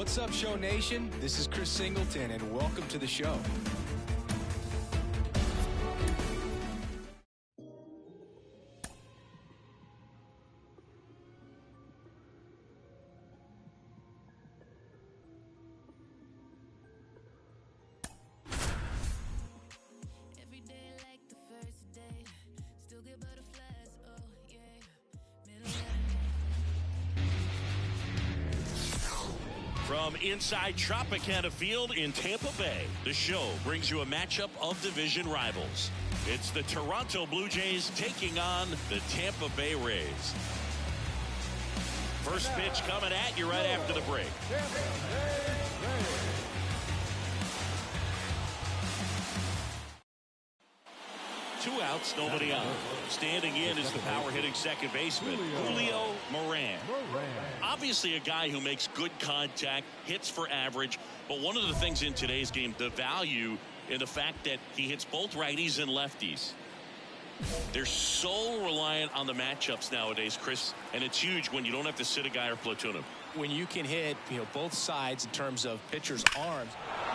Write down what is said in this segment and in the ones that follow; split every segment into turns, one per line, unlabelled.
What's up, Show Nation? This is Chris Singleton, and welcome to the show.
From inside Tropicana Field in Tampa Bay, the show brings you a matchup of division rivals. It's the Toronto Blue Jays taking on the Tampa Bay Rays. First pitch coming at you right after the break. Two outs, nobody on. Standing in is the power-hitting second baseman, Julio Moran. Obviously a guy who makes good contact, hits for average, but one of the things in today's game, the value in the fact that he hits both righties and lefties. They're so reliant on the matchups nowadays, Chris, and it's huge when you don't have to sit a guy or platoon him.
When you can hit, both sides in terms of pitcher's arms.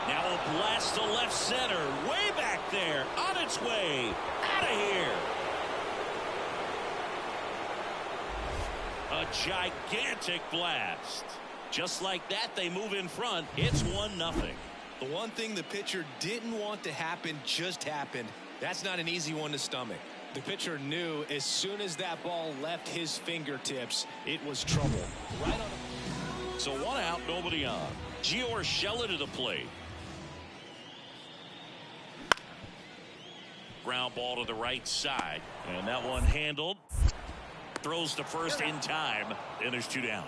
Now a blast to left center, way back there, on its way, out of here. A gigantic blast. Just like that, they move in front. It's 1-0.
The one thing the pitcher didn't want to happen just happened. That's not an easy one to stomach. The pitcher knew as soon as that ball left his fingertips, it was trouble. Right on the...
So one out, nobody on. Gio Urshela to the plate. Ground ball to the right side, and that one handled. Throws to first in time, and there's two down.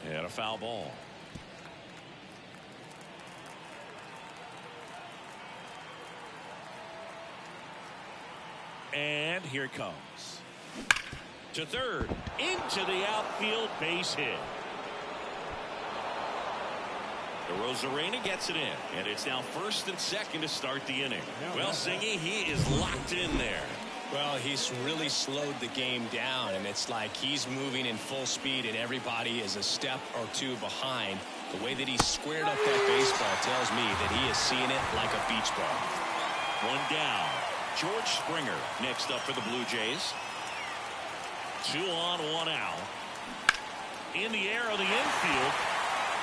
And a foul ball. And here it comes. To third, into the outfield, base hit. The Rosarena gets it in, and it's now first and second to start the inning. Well, Singy, he is locked in there.
Well, he's really slowed the game down, and it's like he's moving in full speed, and everybody is a step or two behind. The way that he squared up that baseball tells me that he is seeing it like a beach ball.
One down. George Springer next up for the Blue Jays. 2 on, 1 out. In the air of the infield,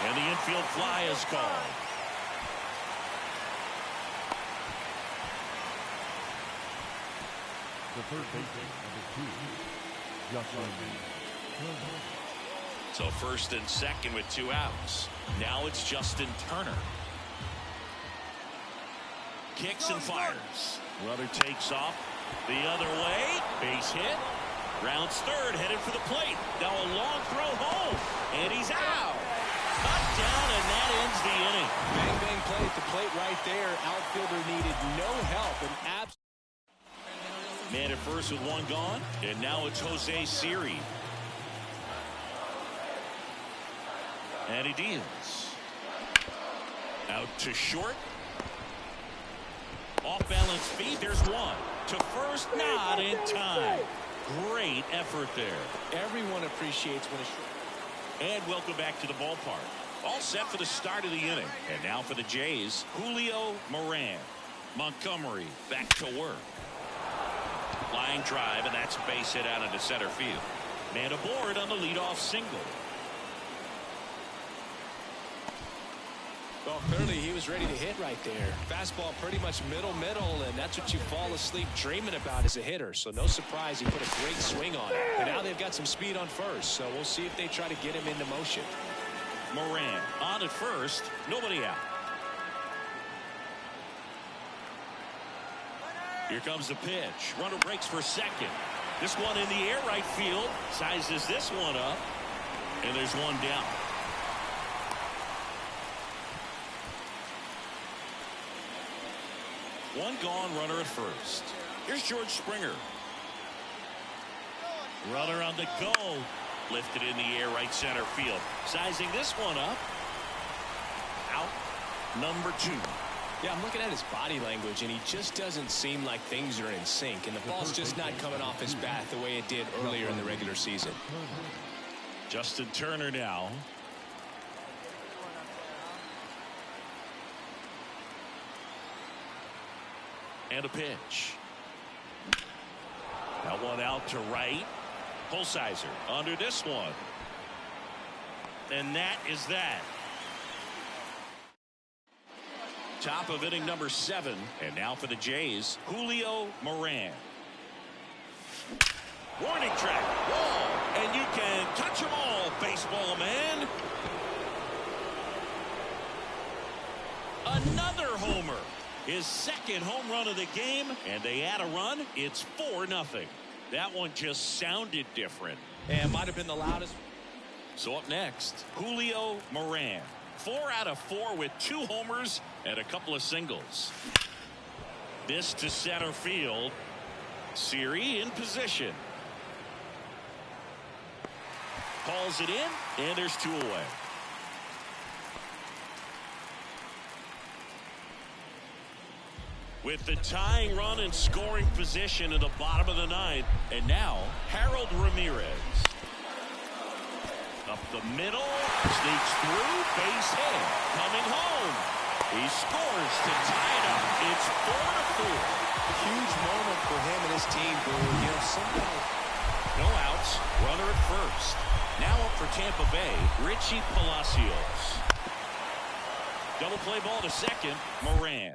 and the infield fly is called.
The third baseman, number 2, Justin Turner.
So first and second with 2 outs. Now it's Justin Turner. Kicks and fires. Runner takes off the other way. Base hit. Rounds third, headed for the plate. Now a long throw home, and he's out. Cut down, and that ends the inning.
Bang, bang play at the plate right there. Outfielder needed no help.
Man at first with 1 gone, and now it's Jose Siri. And he deals. Out to short. Off balance feet, there's 1. To first, not in time. Great effort there.
Everyone appreciates when a...
And welcome back to the ballpark. All set for the start of the inning. And now for the Jays, Julio Moran. Montgomery back to work. Flying drive, and that's a base hit out into center field. Man aboard on the leadoff single.
Well, clearly he was ready to hit right there. Fastball pretty much middle, and that's what you fall asleep dreaming about as a hitter. So no surprise he put a great swing on it. And now they've got some speed on first, so we'll see if they try to get him into motion.
Moran on at first, nobody out. Here comes the pitch. Runner breaks for second. This one in the air right field. Sizes this one up, and there's 1 down. One gone, runner at first. Here's George Springer. Runner on the go. Lifted in the air right center field. Sizing this one up. Out number 2.
Yeah, I'm looking at his body language, and he just doesn't seem like things are in sync, and the ball's just not coming off his bat the way it did earlier in the regular season.
Justin Turner now. And a pitch. That one out to right. Holsizer under this one. And that is that. Top of inning number 7. And now for the Jays, Julio Moran. Warning track. Wall. And you can touch them all, baseball man. Another homer. His second home run of the game. And they add a run. It's 4-0. That one just sounded different.
And might have been the loudest.
So up next, Julio Moran. 4 out of 4 with 2 homers and a couple of singles. This to center field. Siri in position. Calls it in, and there's 2 away. With the tying run in scoring position in the bottom of the 9th. And now, Harold Ramirez. Up the middle, sneaks through, base hit, coming home. He scores to tie it up. It's 4-4.
Huge moment for him and his team, Boo. Somebody.
No outs, runner at first. Now up for Tampa Bay, Richie Palacios. Double play ball to second, Moran.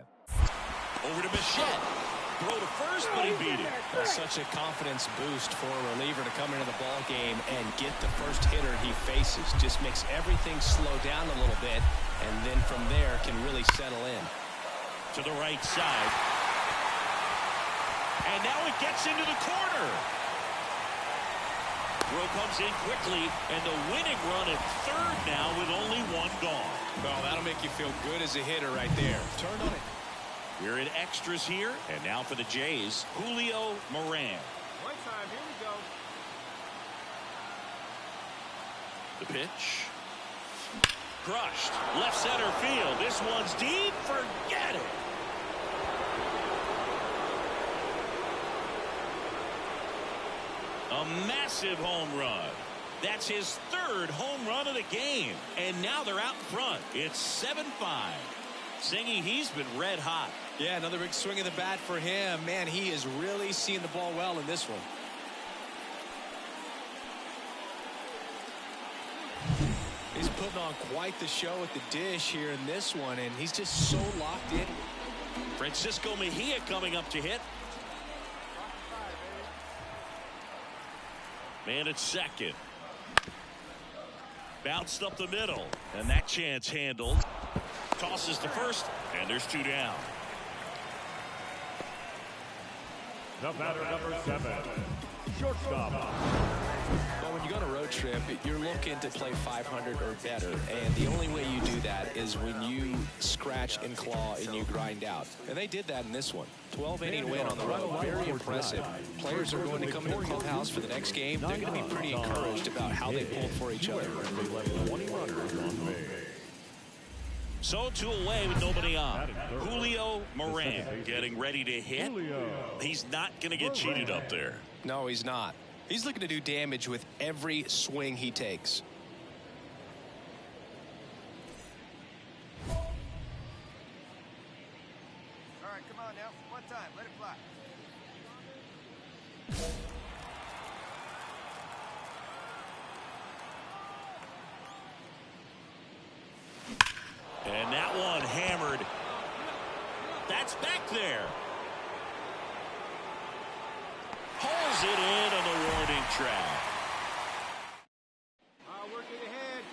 Over to Bichette. Throw to first, but he beat it.
Such a confidence boost for a reliever to come into the ball game and get the first hitter he faces. Just makes everything slow down a little bit, and then from there can really settle in.
To the right side. And now it gets into the corner. Throw comes in quickly, and the winning run at third now with only 1 gone.
Well, that'll make you feel good as a hitter right there. Turn on it.
We're in extras here, and now for the Jays, Julio Moran.
One time, here we go.
The pitch. Crushed. Left center field. This one's deep. Forget it. A massive home run. That's his 3rd home run of the game. And now they're out in front. It's 7-5. Singy, he's been red hot.
Yeah, another big swing of the bat for him. Man, he is really seeing the ball well in this one. He's putting on quite the show at the dish here in this one, and he's just so locked in.
Francisco Mejia coming up to hit. Man at second. Bounced up the middle, and that chance handled. Tosses to first, and there's 2 down.
The batter, number 7, shortstop.
Well, when you go on a road trip, you're looking to play 500 or better, and the only way you do that is when you scratch and claw and you grind out. And they did that in this one. 12-inning win on the road. Very impressive. Players are going to come into the clubhouse for the next game. They're going to be pretty encouraged about how they pulled for each other.
They left 20 runners on base.
So 2 away with nobody on. Julio Moran getting ready to hit. He's not going to get cheated up there.
No, he's not. He's looking to do damage with every swing he takes.
All right, come on now. One time, let it fly.
And that one hammered. That's back there. Pulls it in on the warning track.
Working ahead.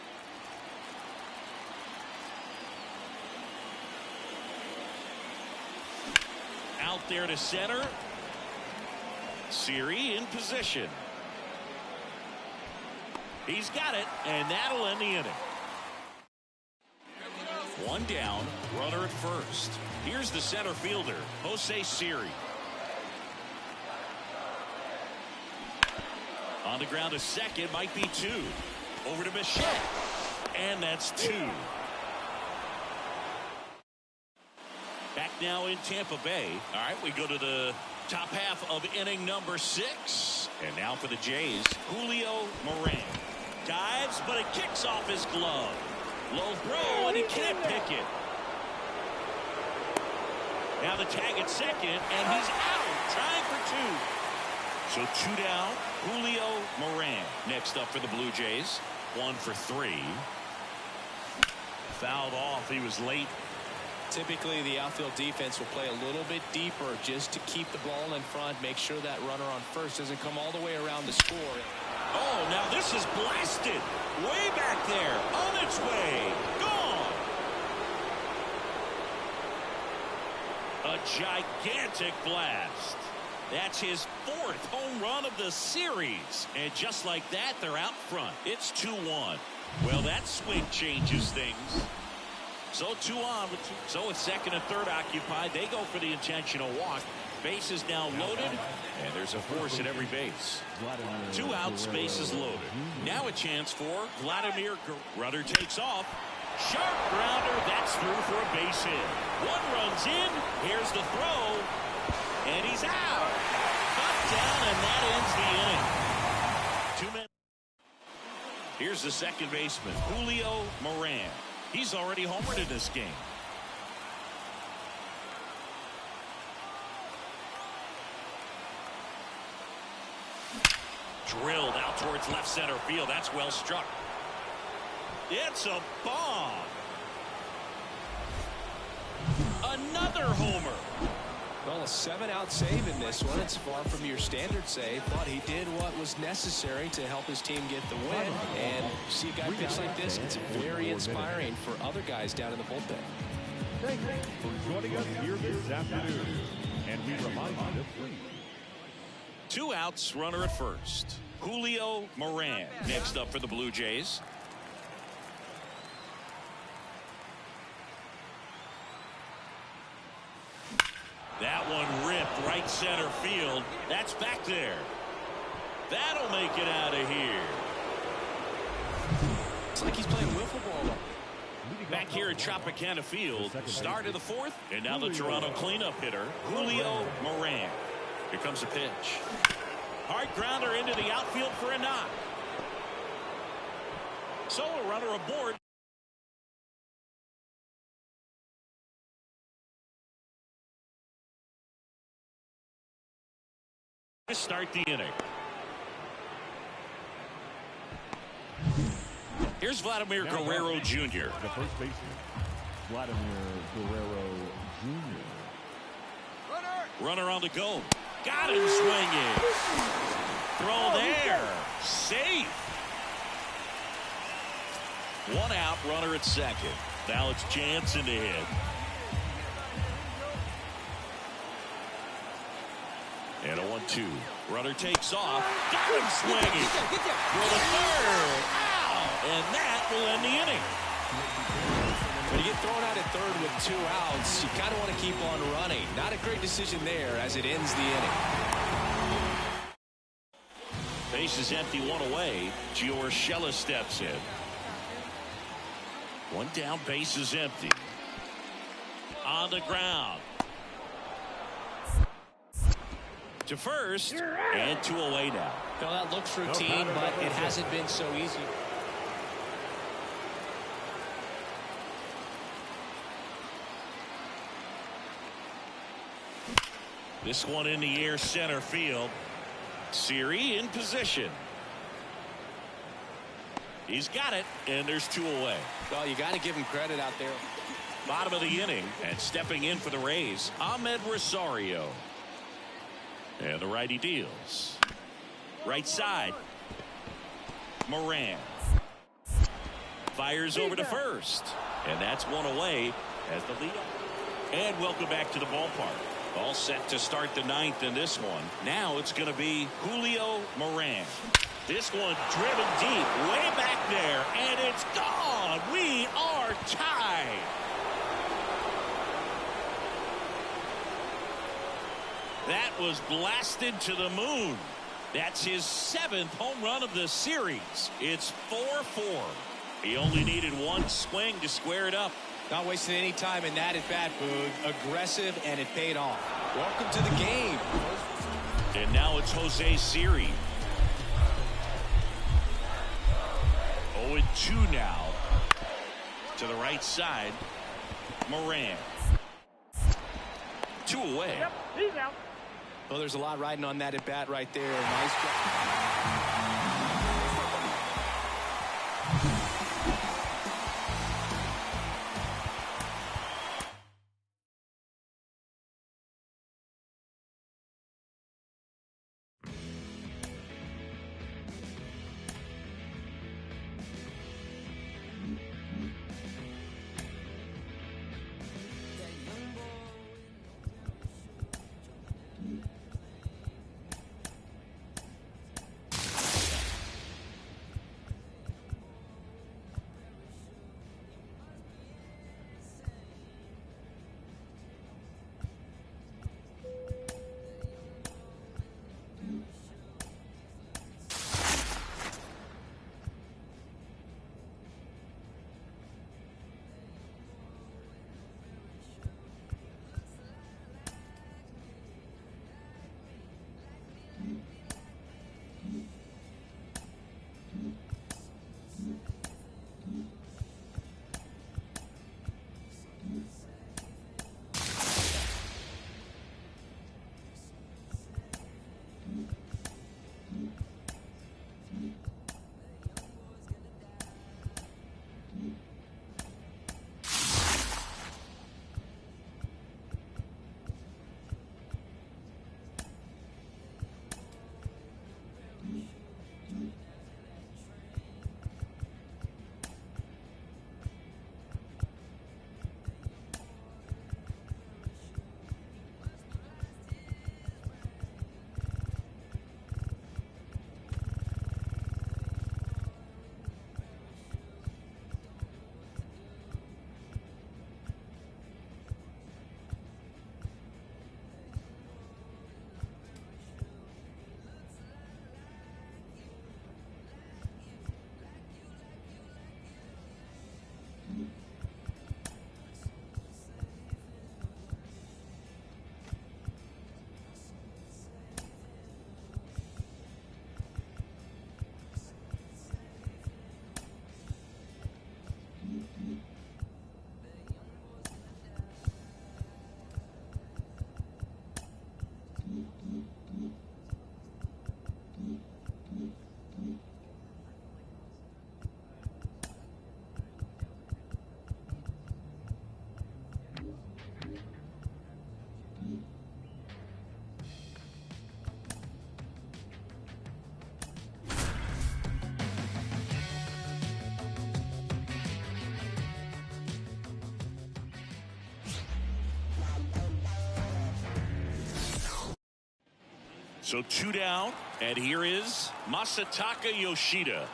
Out there to center. Siri in position. He's got it, and that'll end the inning. 1 down, runner at first. Here's the center fielder, Jose Siri. On the ground to second, might be 2. Over to Bichette, and that's 2. now in Tampa Bay. All right, we go to the top half of inning number 6. And now for the Jays, Julio Moran. Dives, but it kicks off his glove. Low throw, and he can't pick it. Now the tag at second, and he's out, trying for 2. So 2 down, Julio Moran. Next up for the Blue Jays, 1 for 3. Fouled off, he was late.
Typically, the outfield defense will play a little bit deeper just to keep the ball in front, make sure that runner on first doesn't come all the way around to score.
Oh, now this is blasted. Way back there, on its way, gone. A gigantic blast. That's his 4th home run of the series. And just like that, they're out front. It's 2-1. Well, that swing changes things. So 2 on. So with second and third occupied, they go for the intentional walk. Base is now loaded, and there's a force at every base. 2 outs, base is loaded. Now a chance for Vladimir. Runner takes off. Sharp grounder, that's through for a base hit. 1 runs in, here's the throw, and he's out. Cut down, and that ends the inning. 2 men. Here's the second baseman, Julio Moran. He's already homered in this game. Drilled out towards left center field. That's well struck. It's a bomb. Another homer.
Well, a 7-out save in this one. It's far from your standard save, but he did what was necessary to help his team get the win. And see a guy pitch like this, it's very inspiring for other guys down in the bullpen.
Thank you for joining us here this afternoon. And we remind you to please.
2 outs, runner at first. Julio Moran next up for the Blue Jays. That one ripped right center field. That's back there. That'll make it out of here.
It's like he's playing wiffle ball.
Back here at Tropicana Field, start of the 4th, and now the Toronto cleanup hitter, Julio Moran. Here comes a pitch. Hard grounder into the outfield for a knock. So a runner aboard. To start the inning. Here's Vladimir Guerrero Jr.
The first baseman, Vladimir Guerrero Jr.
Runner on the go. Got him swinging. Throw there. Safe. 1 out, runner at second. Now it's Jansen to hit. And a 1-2. Runner takes off. Got him swinging. For the third. Ow! And that will end the inning.
When you get thrown out at third with 2 outs, you kind of want to keep on running. Not a great decision there as it ends the inning.
Base is empty, 1 away. Gio Urshela steps in. 1 down, base is empty. On the ground. To first, and 2 away now.
Well, that looks routine, but it hasn't been so easy.
This one in the air, center field. Siri in position. He's got it, and there's 2 away.
Well, you got to give him credit out there.
Bottom of the inning, and stepping in for the Rays, Ahmed Rosario. And the righty deals. Right side. Moran. Fires over to first. And that's 1 away as the lead. And welcome back to the ballpark. All set to start the 9th in this one. Now it's going to be Julio Moran. This one driven deep, way back there, and it's gone. We are tied. That was blasted to the moon. That's his 7th home run of the series. It's 4-4. He only needed 1 swing to square it up.
Not wasting any time in that at bat, Boog. Aggressive, and it paid off. Welcome to the game.
And now it's Jose Siri. 0-2 now. To the right side. Moran. 2 away.
Yep, he's out.
Well, there's a lot riding on that at bat right there. Nice job.
So 2 down, and here is Masataka Yoshida.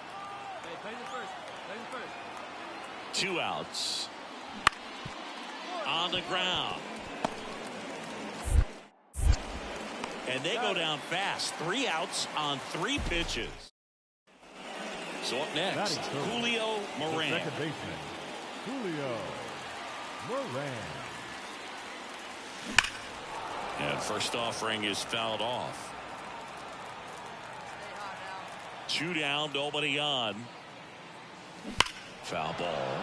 Hey, play the first. Play the first.
2 outs. On the ground. And they go down fast. 3 outs on 3 pitches. So up next, Julio Moran.
Second baseman, Julio Moran.
And first offering is fouled off. 2 down, nobody on. Foul ball.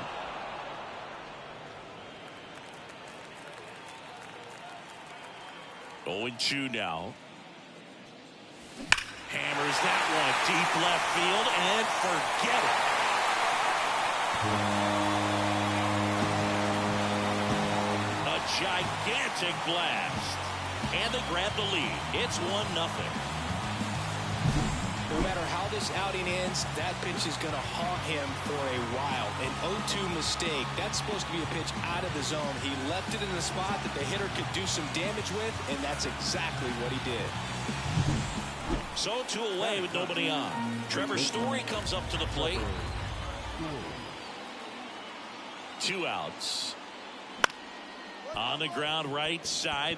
Oh, 2 now. Hammers that one deep left field and forget it. A gigantic blast. And they grab the lead. It's 1-0.
No matter how this outing ends, that pitch is going to haunt him for a while. An 0-2 mistake. That's supposed to be a pitch out of the zone. He left it in the spot that the hitter could do some damage with, and that's exactly what he did.
So 2 away with nobody on. Trevor Story comes up to the plate. 2 outs. On the ground right side.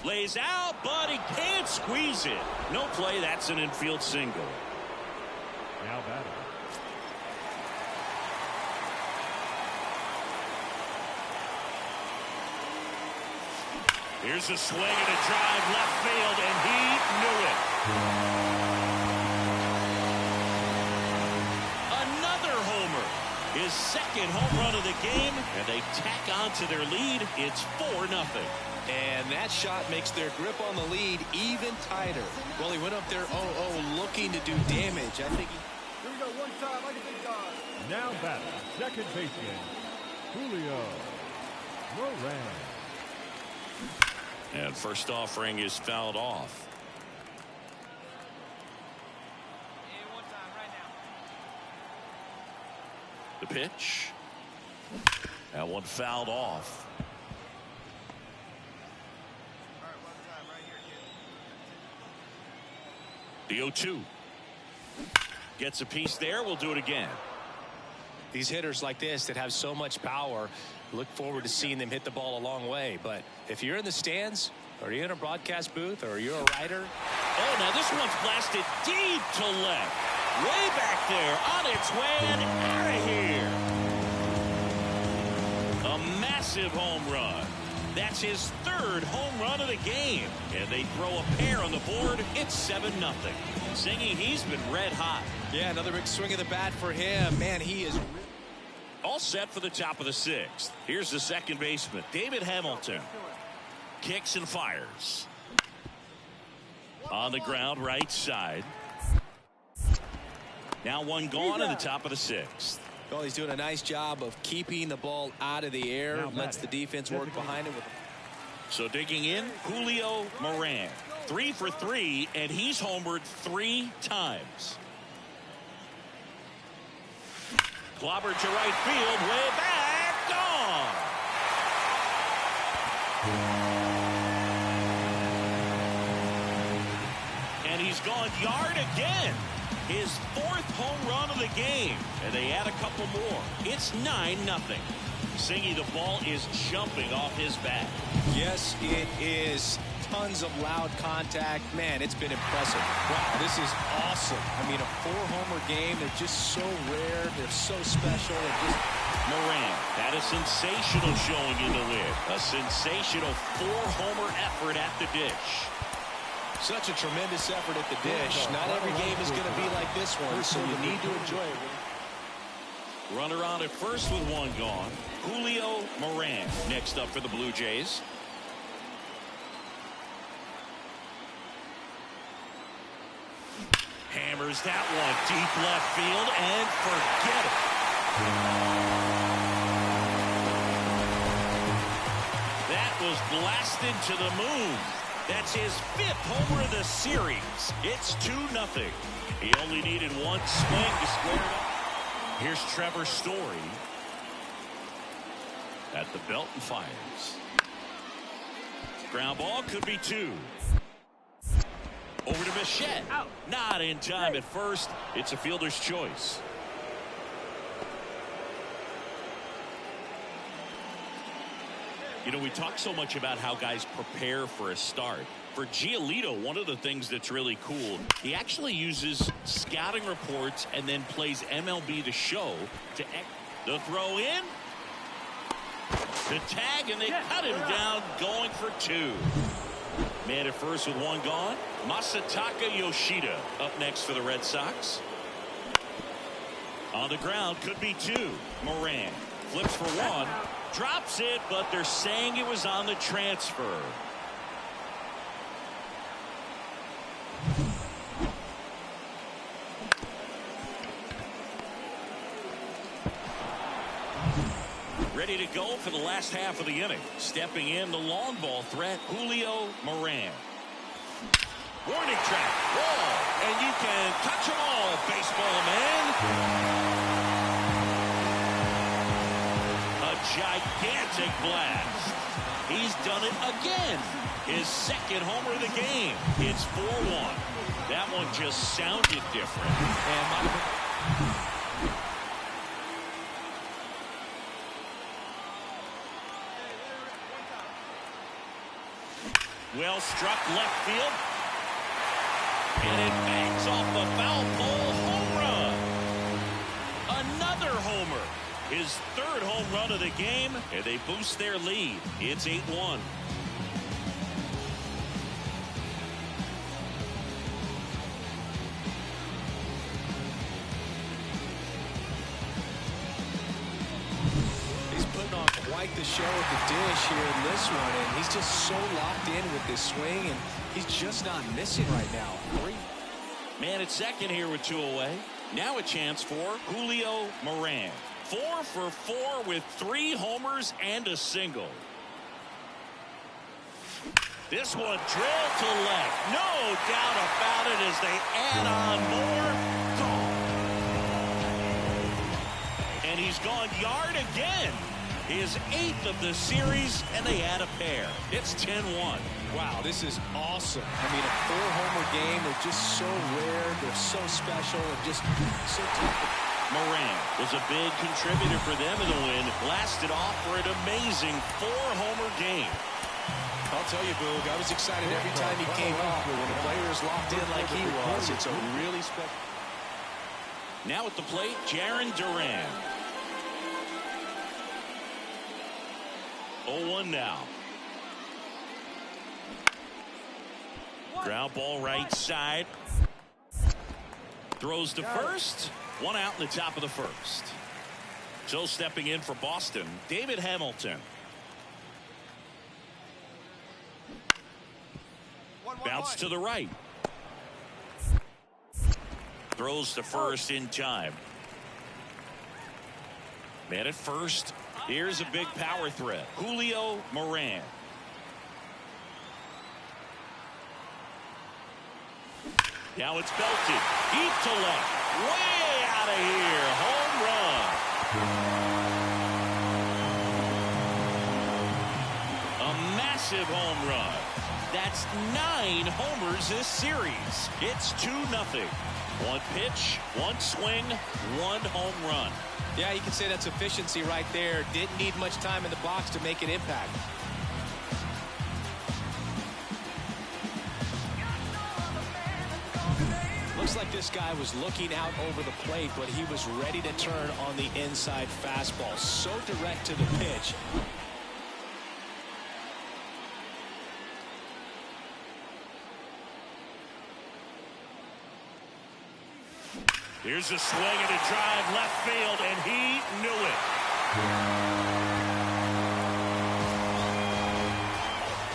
Lays out, but he can't squeeze it. No play. That's an infield single.
Now batting.
Here's a swing and a drive left field, and he knew it. Another homer. His second home run of the game, and they tack on to their lead. It's 4-0.
And that shot makes their grip on the lead even tighter. Well, he went up there 0-0 looking to do damage. I think
Here we go, one time, like a big dog.
Now batting, second baseman, Julio Moran.
And first offering is fouled off.
And one time, right now.
The pitch. That one fouled off.
All right, one time, right here, kid.
The 0-2. Gets a piece there. We'll do it again.
these hitters like this that have so much power, look forward to seeing them hit the ball a long way. But if you're in the stands, or you're in a broadcast booth, or you're a writer.
Oh, now this one's blasted deep to left. Way back there, on its way and out of here. A massive home run. That's his third home run of the game. And they throw a pair on the board. It's 7-0. Singing, he's been red hot.
Yeah, another big swing of the bat for him. Man, he is
all set for the top of the sixth. Here's the second baseman, David Hamilton. Kicks and fires. On the ground, right side. Now one gone in the top of the sixth.
Well, he's doing a nice job of keeping the ball out of the air. Lets the defense work behind it.
So digging in, Julio Moran. 3 for 3, and he's homered 3 times. Clobbered to right field, way back, gone. And he's gone yard again. His 4th home run of the game. And they add a couple more. It's 9-0. Singy, the ball is jumping off his bat.
Yes, it is. Tons of loud contact. Man, it's been impressive. Wow, this is awesome. I mean, a 4-homer game. They're just so rare. They're so special.
Moran had a sensational showing in the win. A sensational 4-homer effort at the dish.
Such a tremendous effort at the dish. Not every game is going to be like this one, so you need to enjoy it.
Runner on at first with 1 gone. Julio Moran next up for the Blue Jays. Hammers that one deep left field and forget it. That was blasted to the moon. That's his 5th homer of the series. It's 2-0. He only needed 1 swing to square it up. Here's Trevor Story at the belt and fires. Ground ball, could be 2. Over to Bichette. Out. Not in time at first. It's a fielder's choice. You know, we talk so much about how guys prepare for a start. For Giolito, one of the things that's really cool, he actually uses scouting reports and then plays MLB The Show to the throw in, the tag, and they cut him down going for 2. Man at first with 1 gone. Masataka Yoshida up next for the Red Sox. On the ground, could be 2. Moran flips for 1. Drops it, but they're saying it was on the transfer. Ready to go for the last half of the inning. Stepping in, the long ball threat, Julio Moran. Warning track, wall, and you can touch them all, baseball man. A gigantic blast. He's done it again. His 2nd homer of the game. It's 4-1. That one just sounded different. And well struck left field. And it bangs off the foul pole. Home run. Another homer. His 3rd home run of the game. And they boost their lead. It's 8-1.
quite the show at the dish here in this one, and he's just so locked in with this swing, and he's just not missing right now.
Man at second here with 2 away. Now a chance for Julio Moran. 4 for 4 with 3 homers and a single. This one drilled to left. No doubt about it as they add on more. Gone. And he's gone yard again. His 8th of the series, and they add a pair. It's 10-1.
Wow, this is awesome. I mean, a 4-homer game. They're just so rare. They're so special and just so tough.
Moran was a big contributor for them in the win. Blasted off for an amazing 4-homer game.
I'll tell you, Boog, I was excited every time he came up. When a player is locked in like he was, it's a really special.
Now at the plate, Jarren Duran. 0-1 now. Ground ball right side. Throws to first. 1 out in the top of the first. So stepping in for Boston, David Hamilton. Bounce to the right. Throws to first in time. Man at first. Here's a big power threat. Julio Moran. Now it's belted. Deep to left. Way out of here. Home run. A massive home run. That's 9 homers this series. It's 2-0. 1 pitch, 1 swing, 1 home run.
Yeah, you can say that's efficiency right there. Didn't need much time in the box to make an impact. Looks like this guy was looking out over the plate, but he was ready to turn on the inside fastball. So direct to the pitch.
Here's a swing and a drive left field, and he knew it.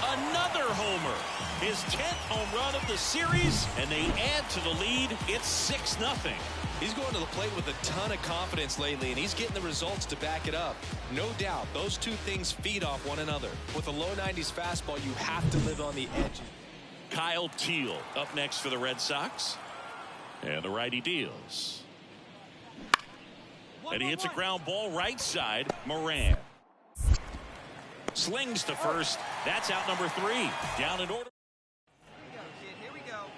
Another homer. His 10th home run of the series, and they add to the lead. It's 6-0.
He's going to the plate with a ton of confidence lately, and he's getting the results to back it up. No doubt, those two things feed off one another. With a low 90s fastball, you have to live on the edge.
Kyle Teel up next for the Red Sox. And the righty deals. And he hits a ground ball right side. Moran. Slings to first. That's out number 3. Down in order.
Here we go.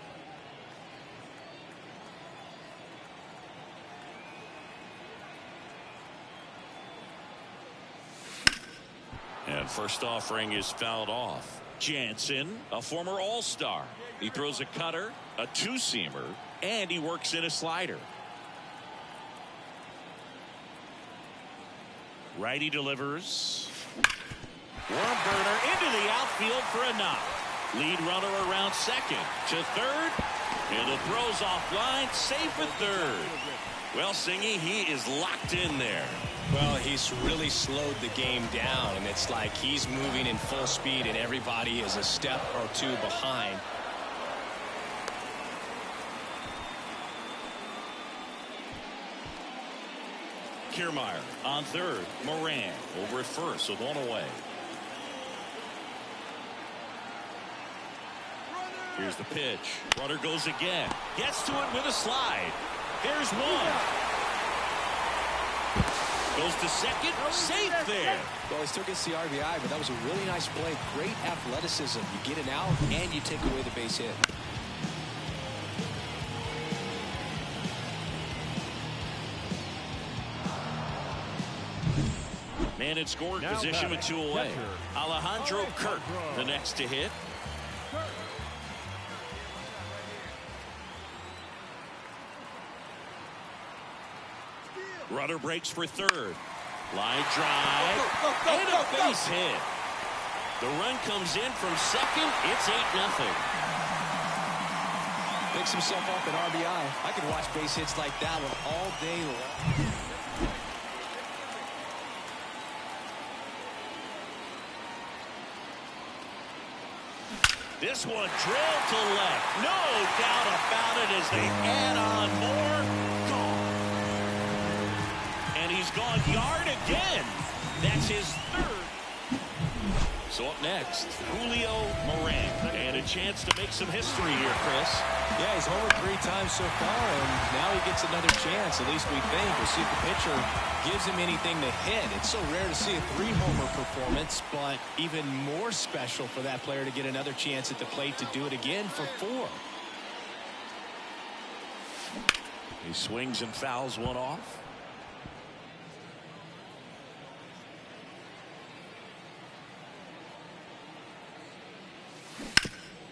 And first offering is fouled off. Jansen, a former All-Star. He throws a cutter, a 2-seamer, and he works in a slider. Righty delivers. Worm burner into the outfield for a knock. Lead runner around second to third. And the throw's offline, safe at third. Well, Singy, he is locked in there.
Well, he's really slowed the game down, and it's like he's moving in full speed, and everybody is a step or two behind.
Kiermaier on third. Moran over at first with 1 away. Here's the pitch. Runner goes again. Gets to it with a slide. Here's 1. Goes to second. Safe there.
Well, he still gets the RBI, but that was a really nice play. Great athleticism. You get it out, and you take away the base hit.
Man in scoring position with 2 away. Alejandro Kirk, the next to hit. Runner breaks for third. Line drive. And a base hit. The run comes in from second. It's 8-0.
Picks himself up at RBI. I could watch base hits like that one all day long.
This one drilled to left. No doubt about it as they add on more. Gone. And he's gone yard again. That's his third. So up next, Julio Moran. And a chance to make some history here, Chris.
Yeah, he's homered 3 times so far, and now he gets another chance, at least we think. We'll see if the pitcher gives him anything to hit. It's so rare to see a 3-homer performance, but even more special for that player to get another chance at the plate to do it again for 4.
He swings and fouls one off.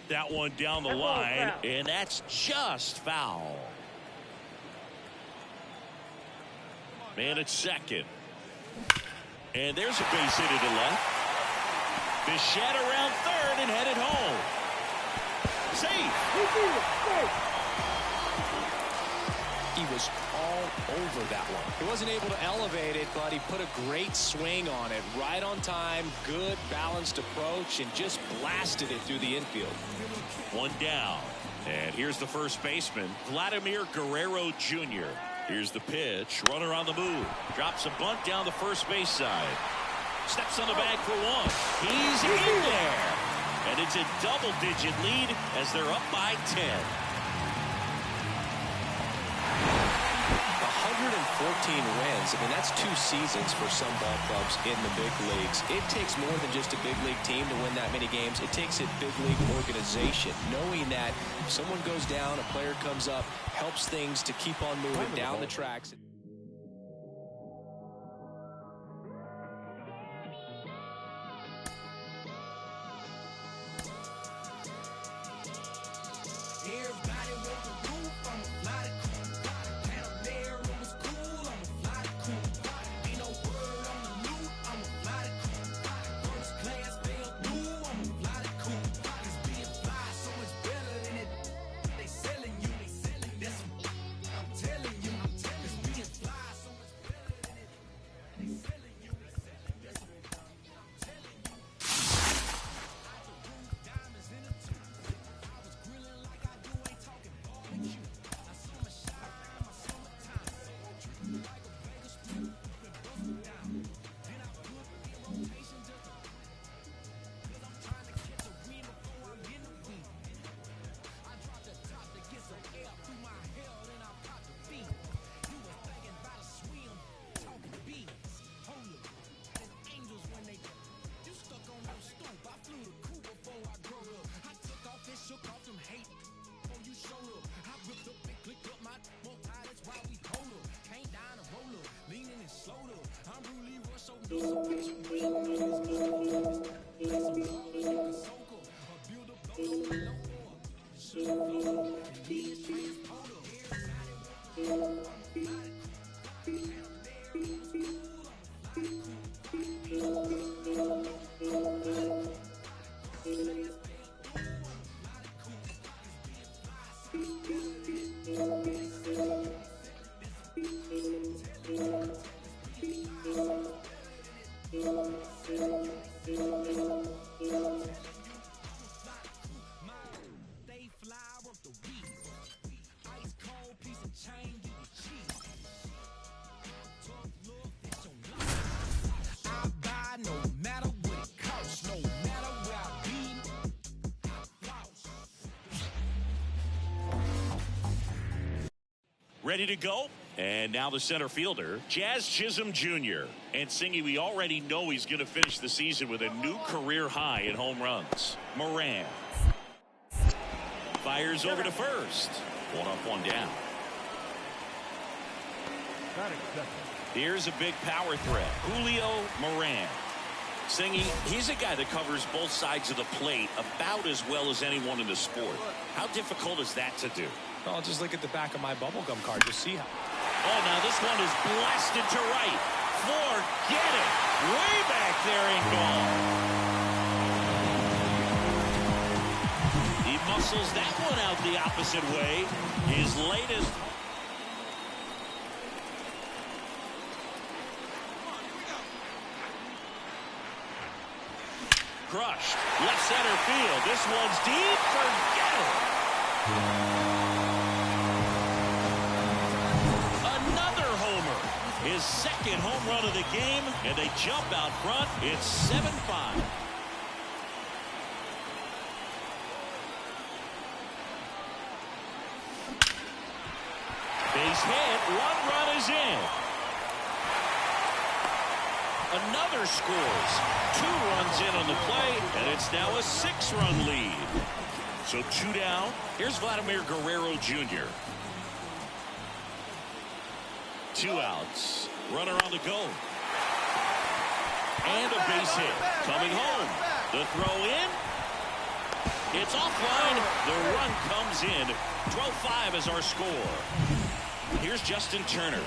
That one down the line, and that's just foul. Man at second. And there's a base hit to left. Bichette around third and headed home. Safe.
He was all over that one. He wasn't able to elevate it, but he put a great swing on it. Right on time, good balanced approach, and just blasted it through the infield.
One down. And here's the first baseman, Vladimir Guerrero Jr. Here's the pitch. Runner on the move. Drops a bunt down the first base side. Steps on the bag for 1. He's in there. And it's a double-digit lead as they're up by 10.
114 wins. I mean, that's 2 seasons for some ball clubs in the big leagues. It takes more than just a big league team to win that many games. It takes a big league organization, knowing that if someone goes down, a player comes up, helps things to keep on moving down the tracks.
Ready to go? And now the center fielder, Jazz Chisholm Jr. And Singy, we already know he's going to finish the season with a new career high in home runs. Moran fires over to first. 1 up, 1 down. Here's a big power threat. Julio Moran. Singy, he's a guy that covers both sides of the plate about as well as anyone in the sport. How difficult is that to do?
Well, just look at the back of my bubblegum card. You'll see how.
Oh, now this one is blasted to right. Forget it. Way back there and gone. He muscles that one out the opposite way. His latest. crushed. Left center field. This one's deep. Forget it. Another homer. His second home run of the game, and they jump out front. It's 7-5. Base hit. One run is in. Another scores. 2 runs in on the play, and it's now a 6-run lead. So 2 down. Here's Vladimir Guerrero Jr. 2 outs. Runner on the go. And a base hit. Coming home. The throw in. It's offline. The run comes in. 12-5 is our score. Here's Justin Turner.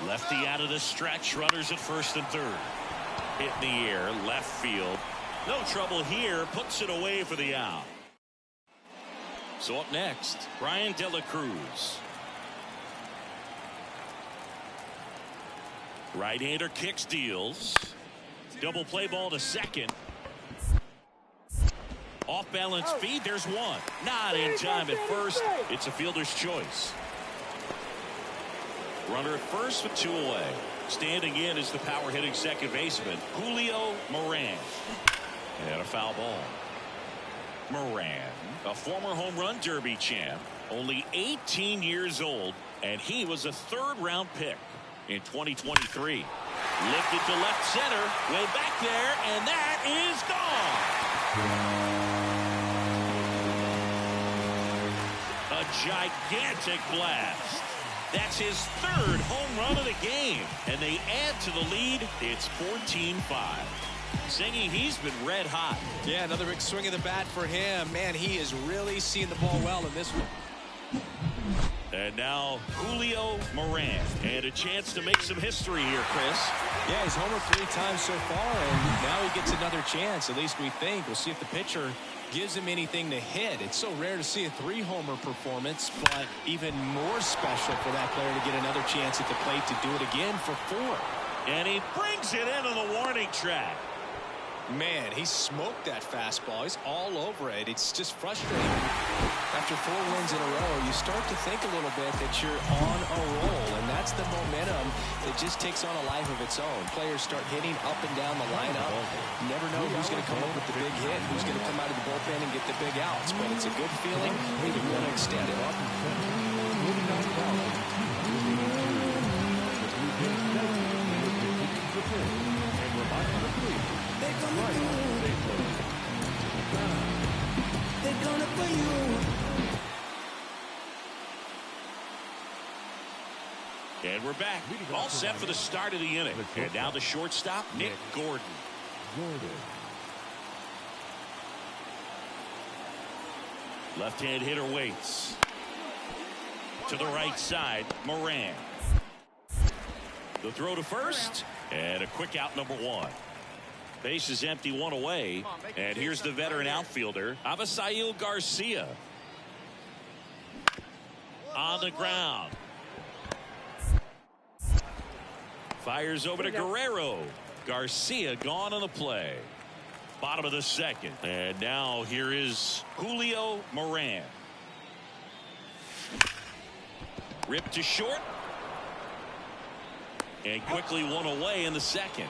Lefty out of the stretch. Runners at first and third. Hit in the air. Left field. No trouble here. Puts it away for the out. So up next, Bryan De La Cruz. Right-hander kicks, deals. Double play ball to second. Off-balance feed. There's one. Not in time at first. It's a fielder's choice. Runner at first with 2 away. Standing in is the power-hitting second baseman, Julio Moran. And a foul ball. Moran, a former home run derby champ, only 18 years old, and he was a 3rd-round pick in 2023. Lifted to left center, way back there, and that is gone. A gigantic blast. That's his 3rd home run of the game, and they add to the lead. It's 14-5. Singing, he's been red hot.
Yeah, another big swing of the bat for him. Man, he is really seeing the ball well in this one.
And now Julio Moran, and a chance to make some history here, Chris.
Yeah, he's homered 3 times so far, and now he gets another chance. At least we think. We'll see if the pitcher gives him anything to hit. It's so rare to see a 3-homer performance, but even more special for that player to get another chance at the plate to do it again for 4.
And he brings it in on the warning track.
Man, he smoked that fastball. He's all over it. It's just frustrating. After 4 wins in a row, you start to think a little bit that you're on a roll, and that's the momentum that just takes on a life of its own. Players start hitting up and down the lineup. You never know who's going to come up with the big hit, who's going to come out of the bullpen and get the big outs, but it's a good feeling. Maybe we want to extend it.
They're gonna put you.
And we're back. All set for the start of the inning. And now the shortstop, Nick Gordon. Left-hand hitter waits. To the right side, Moran. The throw to first. And a quick out, number 1. Base is empty, 1 away. And here's the veteran outfielder, Avisail Garcia. On the ground. Fires over to Guerrero. Garcia gone on the play. Bottom of the second. And now here is Julio Moran. Ripped to short. And quickly 1 away in the second.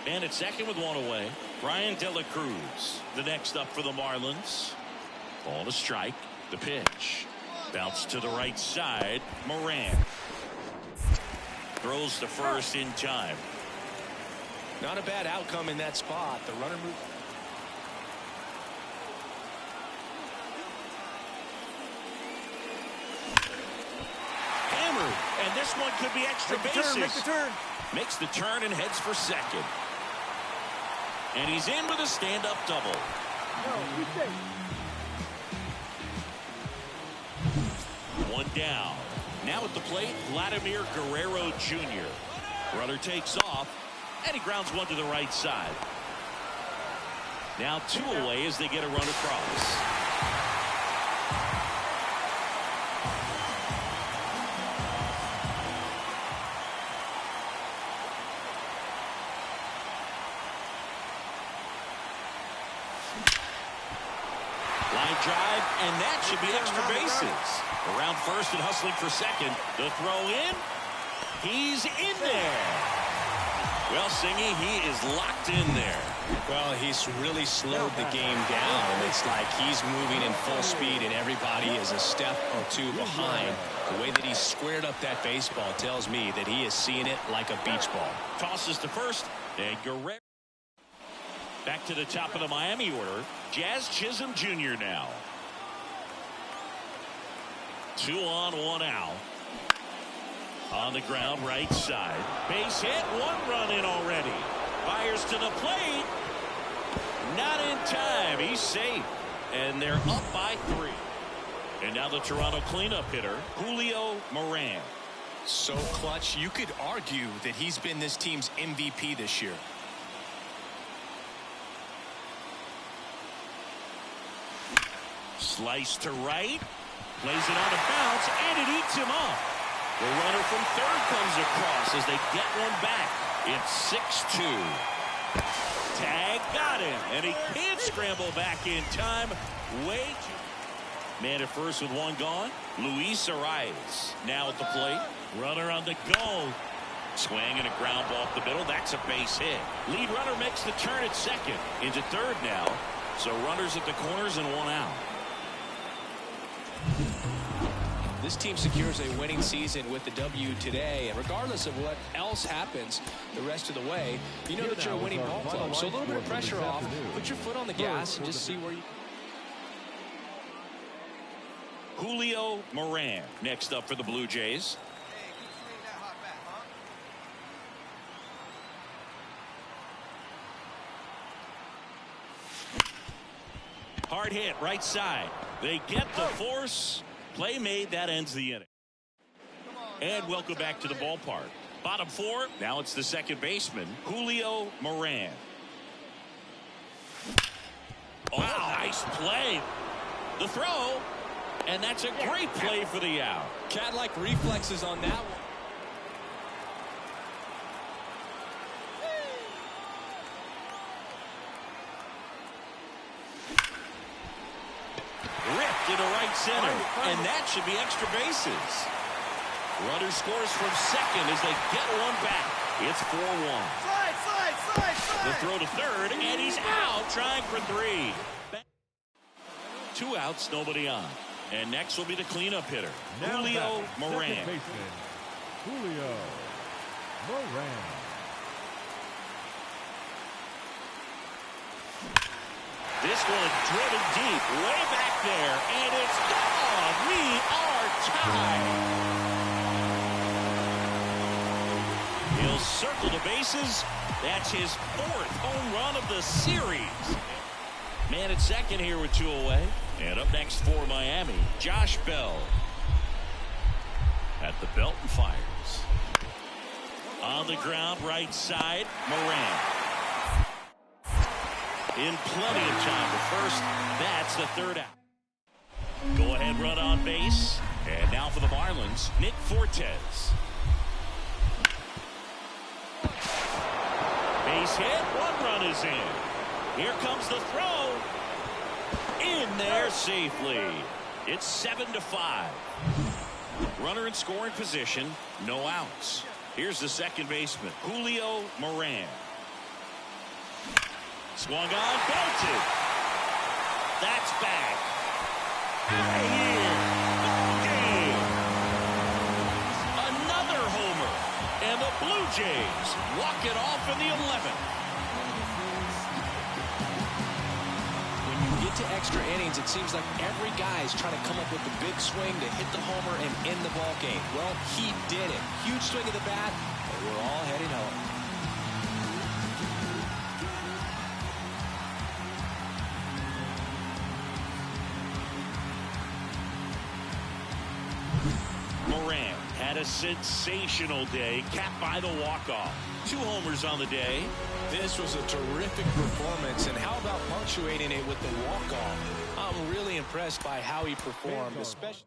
And at second with 1 away, Bryan De La Cruz. The next up for the Marlins. Ball to strike. The pitch. Bounce to the right side. Moran. Throws to first in time.
Not a bad outcome in that spot. The runner moved.
Hammered. And this one could be extra bases.
Make the turn.
Makes the turn and heads for second. And he's in with a stand-up double. One down. Now at the plate, Vladimir Guerrero Jr. Runner takes off, and he grounds one to the right side. Now 2 away as they get a run across. drive, and that should be extra bases. Around first and hustling for second. The throw in. He's in there. Well, Singy, he is locked in there.
Well, he's really slowed the game down. It's like he's moving in full speed, and everybody is a step or two behind. The way that he squared up that baseball tells me that he is seeing it like a beach ball.
Tosses to first, and Guerrero. Back to the top of the Miami order. Jazz Chisholm Jr. now. 2 on, 1 out. On the ground, right side. Base hit, 1 run in already. Fires to the plate. Not in time. He's safe. And they're up by 3. And now the Toronto cleanup hitter, Julio Moran.
So clutch, you could argue that he's been this team's MVP this year.
Slice to right. Plays it on a bounce, and it eats him up. The runner from third comes across as they get one back. It's 6-2. Tag got him, and he can't scramble back in time. Way too. Man at first with 1 gone. Luis Arias now at the plate. Runner on the go. Swing and a ground ball up the middle. That's a base hit. Lead runner makes the turn at second. Into third now. So runners at the corners and 1 out.
This team secures a winning season with the W today, and regardless of what else happens the rest of the way, you know that you're a winning ball club. So a little bit of pressure off, put your foot on the gas, and just see where you...
Julio Moran next up for the Blue Jays. Hard hit right side. They get the force. Play made. That ends the inning. And welcome back to the ballpark. Bottom 4. Now it's the second baseman, Julio Moran. Oh, nice play. The throw. And that's a great play for the out.
Cat-like reflexes on that one.
Ripped into right center, and that should be extra bases. Runner scores from second as they get one back. It's 4-1. The throw to third, and he's out trying for 3. 2 outs, nobody on. And next will be the cleanup hitter, Julio Moran.
Julio Moran.
This one driven deep, way back there, and it's gone. We are tied. He'll circle the bases. That's his 4th home run of the series. Man at second here with 2 away. And up next for Miami, Josh Bell. At the belt and fires. On the ground, right side, Moran. In plenty of time to first. That's the 3rd out. Go ahead run on base. And now for the Marlins, Nick Fortes. Base hit. 1 run is in. Here comes the throw. In there safely. It's 7-5. Runner in scoring position. No outs. Here's the second baseman, Julio Moran. Swung on, belted. That's back. Out of here. Game. Another homer. And the Blue Jays walk it off in the 11th.
When you get to extra innings, it seems like every guy is trying to come up with the big swing to hit the homer and end the ball game. Well, he did it. Huge swing of the bat, and we're all heading home.
Moran had a sensational day, capped by the walk-off. 2 homers on the day.
This was a terrific performance, and how about punctuating it with the walk-off? I'm really impressed by how he performed, especially...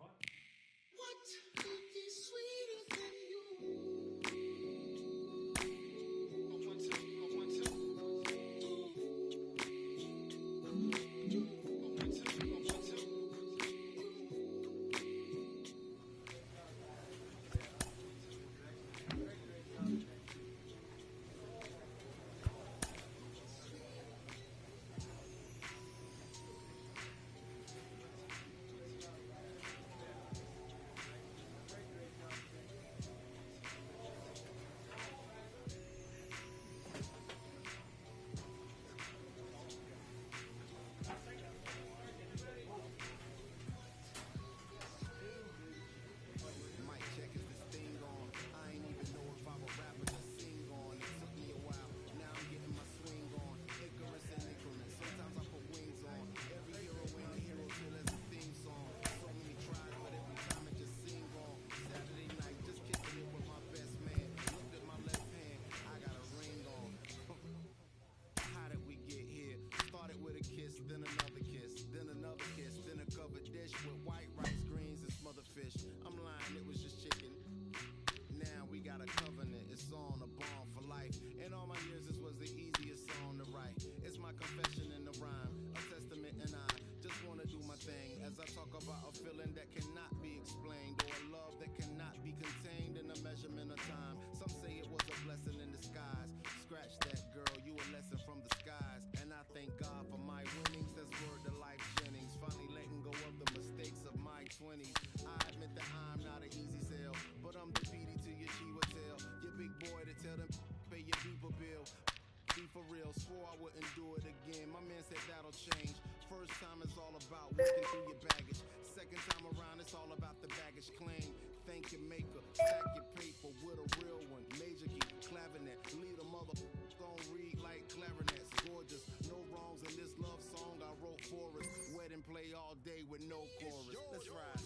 scratch that, girl, you a lesson from the skies. And I thank God for my winnings, that's word to Life Jennings. Finally letting go of the mistakes of my 20s. I admit that I'm not an easy sell, but I'm the PD to your Chiwa tail. Your big boy to tell them pay your beeper bill. Be for real, swore I wouldn't do it again. My man said that'll change. First time it's all about working through your baggage. Second time around it's all about the baggage claim. Thank your maker, stack your paper with a real one. Major key, clavinet, lead a mother gon' read like clarinets. Gorgeous, no wrongs in this love song I wrote for us. Wedding play all day with no chorus. Let's ride.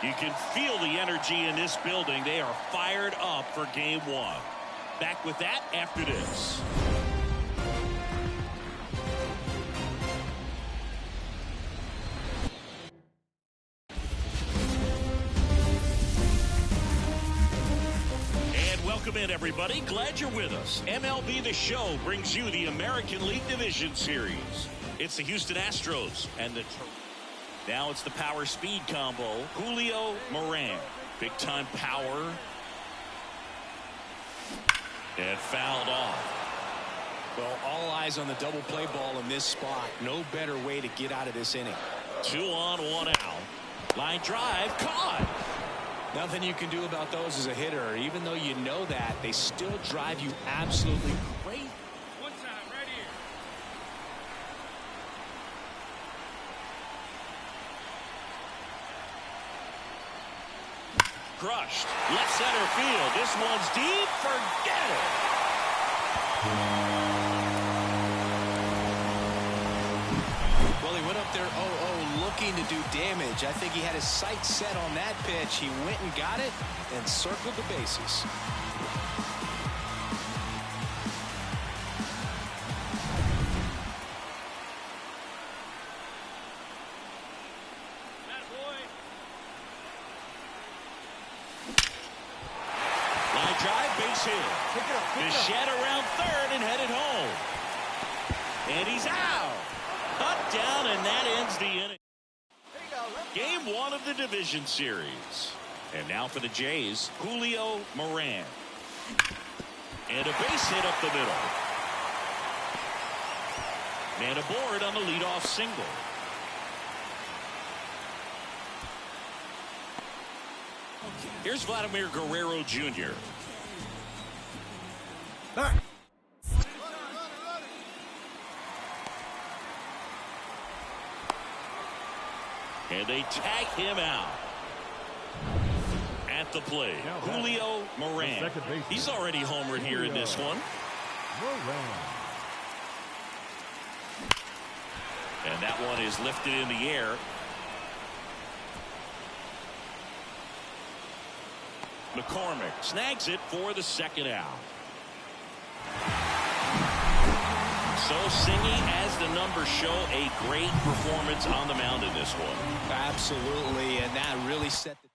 You can feel the energy in this building. They are fired up for game one. Back with that after this. And welcome in, everybody. Glad you're with us. MLB The Show brings you the American League Division Series. It's the Houston Astros and the... Now it's the power speed combo. Julio Moran. Big time power. And fouled off.
Well, all eyes on the double play ball in this spot. No better way to get out of this inning.
2 on, 1 out. Line drive, caught.
Nothing you can do about those as a hitter. Even though you know that, they still drive you absolutely crazy.
One time, right here.
Crushed. Left center field. This one's deep. Forget it.
Well, he went up there 0-0 looking to do damage. I think he had his sights set on that pitch. He went and got it and circled the bases.
Bichette around third and headed home. And he's out. Cut down, and that ends the inning. Game one of the division series. And now for the Jays, Julio Moran. And a base hit up the middle. Man aboard on the leadoff single. Here's Vladimir Guerrero Jr. And they tag him out. At the plate, Julio Moran. He's already homered here in this one. And that one is lifted in the air. McCormick snags it for the second out. So Singy, as the numbers show, a great performance on the mound in this one.
Absolutely, and that really set the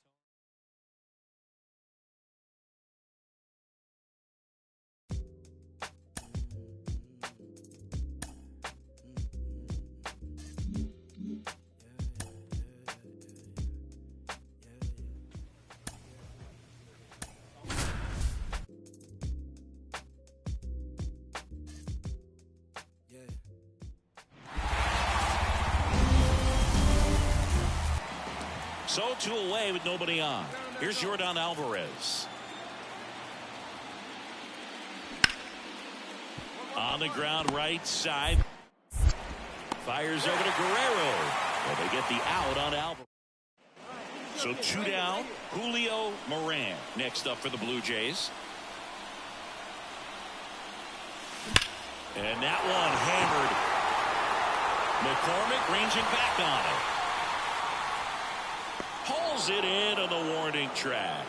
So 2 away with nobody on. Here's Yordan Alvarez. On the ground right side. Fires over to Guerrero. Well, they get the out on Alvarez. So 2 down. Julio Moran next up for the Blue Jays. And that one hammered. McCormick ranging back on it. Pulls it in on the warning track.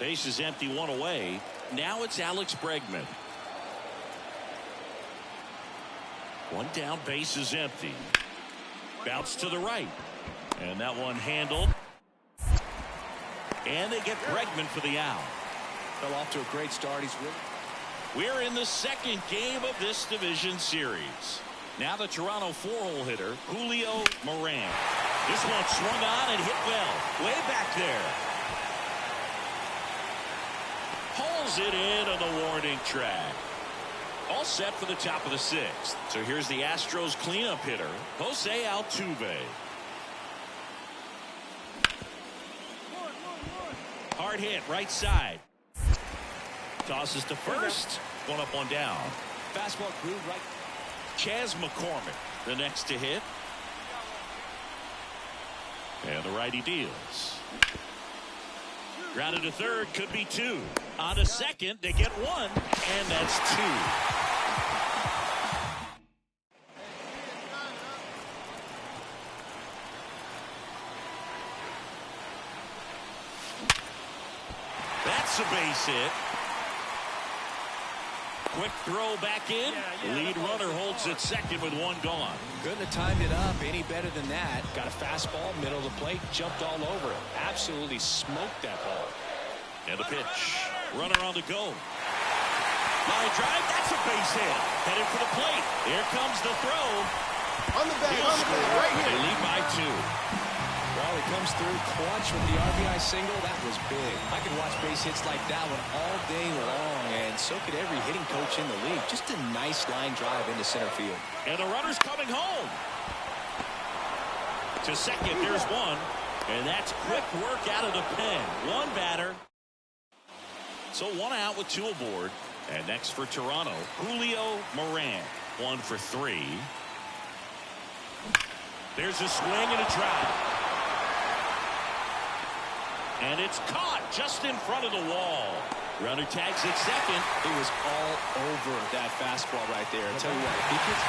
Base is empty, 1 away. Now it's Alex Bregman. One down, base is empty. Bounce to the right. And that one handled. And they get Bregman for the out.
Fell off to a great start. He's really...
We're in the second game of this division series. Now the Toronto four-hole hitter, Julio Moran. This one swung on and hit well. Way back there. Pulls it in on the warning track. All set for the top of the sixth. So here's the Astros cleanup hitter, Jose Altuve. Hard hit, right side. Tosses to first. One up, one down.
Fastball grew right.
Chas McCormick, the next to hit. And the righty deals. Grounded to third, could be two. On to second, they get one, and that's two. That's a base hit. Quick throw back in. Lead runner holds at second with one gone.
Couldn't have timed it up any better than that. Got a fastball, middle of the plate, jumped all over it. Absolutely smoked that ball.
And the pitch. Runner on the go. Line drive, that's a base hit. Headed for the plate. Here comes the throw.
On the back, right here.
They lead by two.
Well, he comes through clutch with the RBI single. That was big. I could watch base hits like that one all day long, and so could every hitting coach in the league. Just a nice line drive into center field.
And the runner's coming home. To second, there's one. And that's quick work out of the pen. One batter. So one out with two aboard. And next for Toronto, Julio Moran. 1 for 3. There's a swing and a drive. And it's caught just in front of the wall. Runner tags at second.
It was all over that fastball right there. I'll tell you what, if he gets...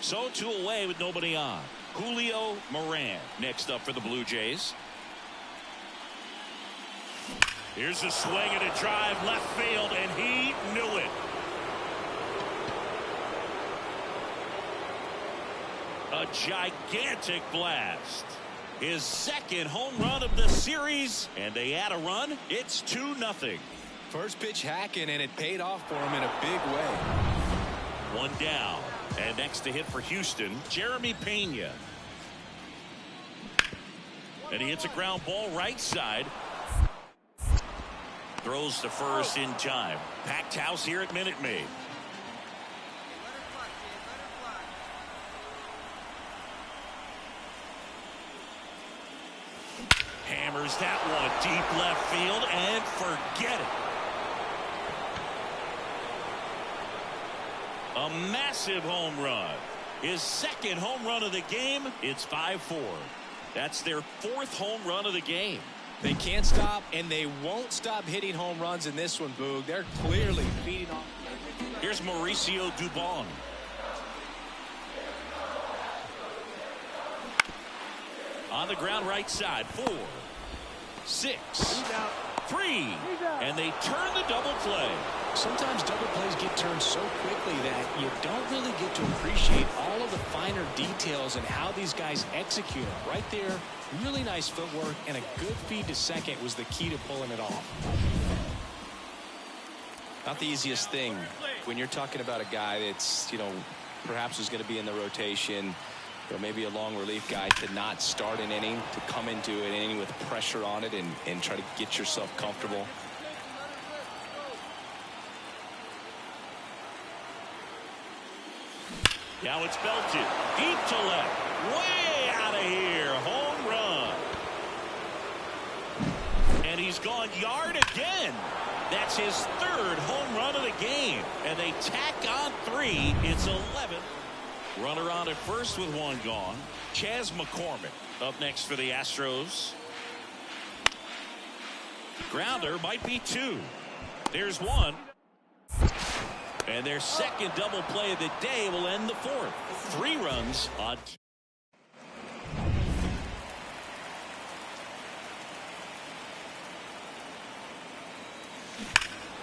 So 2 away with nobody on. Julio Moran next up for the Blue Jays. Here's a swing and a drive left field, and he knew it. A gigantic blast. His second home run of the series, and they add a run. It's 2-0.
First pitch hacking, and it paid off for him in a big way.
One down. And next to hit for Houston, Jeremy Pena. And he hits a ground ball right side. Throws to first in time. Packed house here at Minute Maid. Hammers that one deep left field and forget it. A massive home run. His second home run of the game. It's 5-4. That's their 4th home run of the game.
They can't stop, and they won't stop hitting home runs in this one, Boog. They're clearly feeding off.
Here's Mauricio Dubon. On the ground right side. 4, 6, 3. And they turn the double play.
Sometimes double plays get turned so quickly that you don't really get to appreciate all of the finer details and how these guys execute them. Right there, really nice footwork, and a good feed to second was the key to pulling it off. Not the easiest thing when you're talking about a guy that's, perhaps is going to be in the rotation, or maybe a long relief guy, to not start an inning, to come into an inning with pressure on it and try to get yourself comfortable.
Now it's belted. Deep to left. Way out of here. Home run. And he's gone yard again. That's his third home run of the game. And they tack on 3. It's 11. Runner on at first with one gone. Chas McCormick up next for the Astros. Grounder might be 2. There's 1. And their second double play of the day will end the 4th. 3 runs on.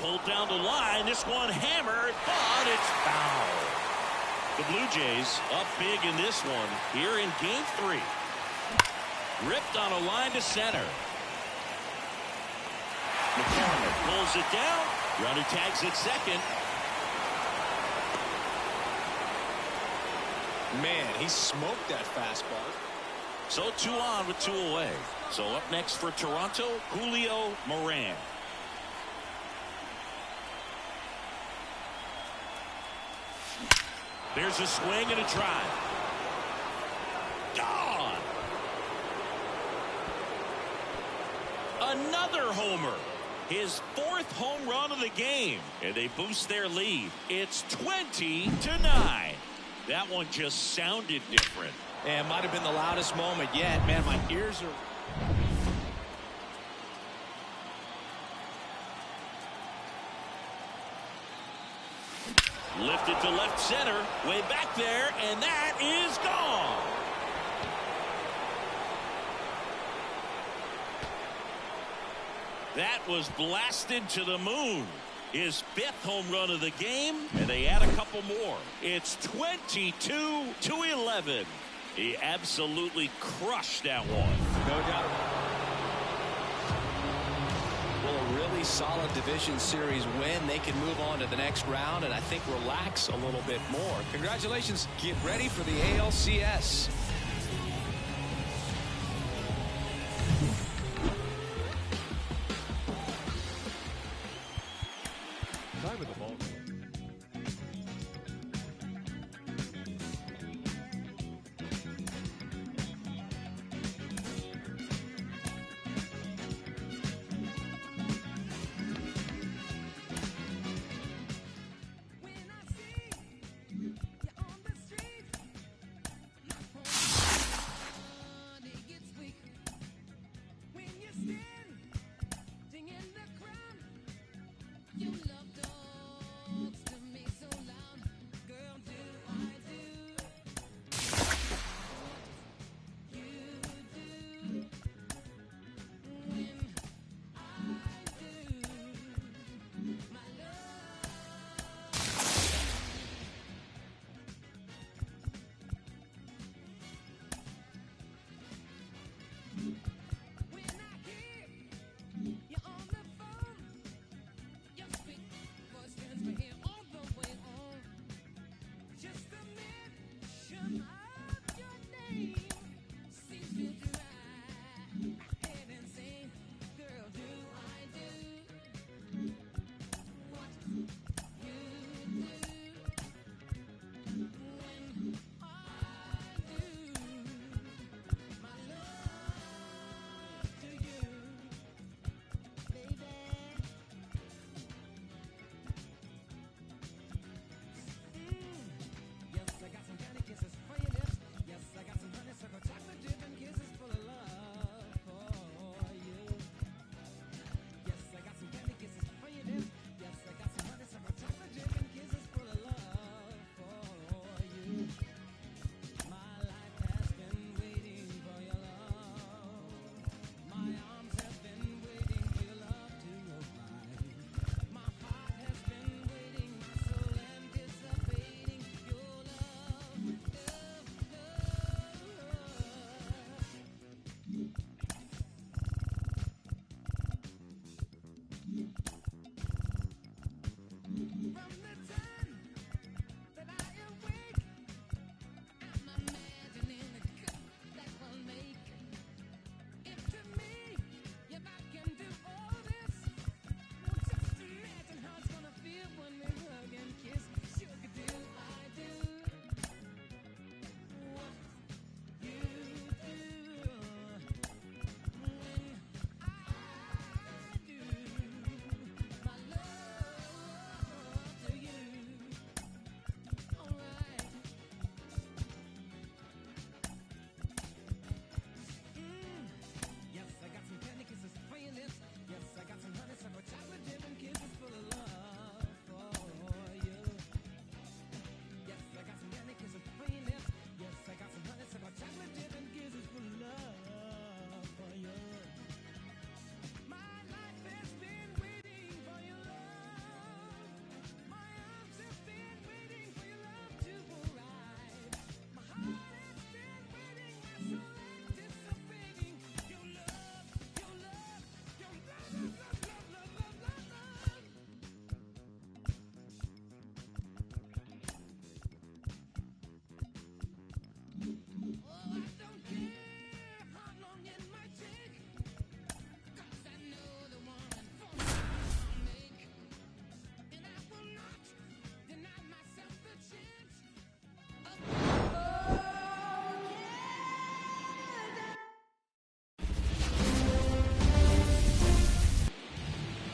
Pulled down the line. This one hammered, but it's foul. The Blue Jays up big in this one here in game 3. Ripped on a line to center. McCormick pulls it down. Runner tags at second.
Man, he smoked that fastball.
So 2 on with 2 away. So up next for Toronto, Julio Moran. There's a swing and a drive. Gone. Another homer. His 4th home run of the game. And they boost their lead. It's 20-9. That one just sounded different.
And might have been the loudest moment yet. Man, my ears are...
Lifted to left center. Way back there. And that is gone. That was blasted to the moon. His 5th home run of the game, and they add a couple more. It's 22-11. He absolutely crushed that one.
No doubt. Well, a really solid division series win. They can move on to the next round and I think relax a little bit more. Congratulations. Get ready for the ALCS.
Time of the ball.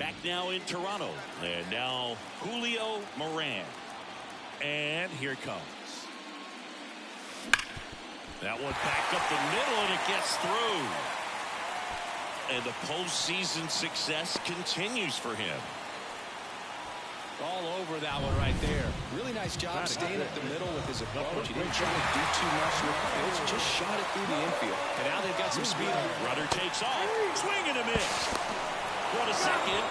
Back now in Toronto. And now Julio Moran. And here it comes. That one back up the middle, and it gets through. And the postseason success continues for him.
All over that one right there. Really nice job staying at the middle with his approach. He didn't try to do too much with the pitch, just shot it through the infield. And now they've got some speed on it.
Runner takes off, swing and a miss. What a second.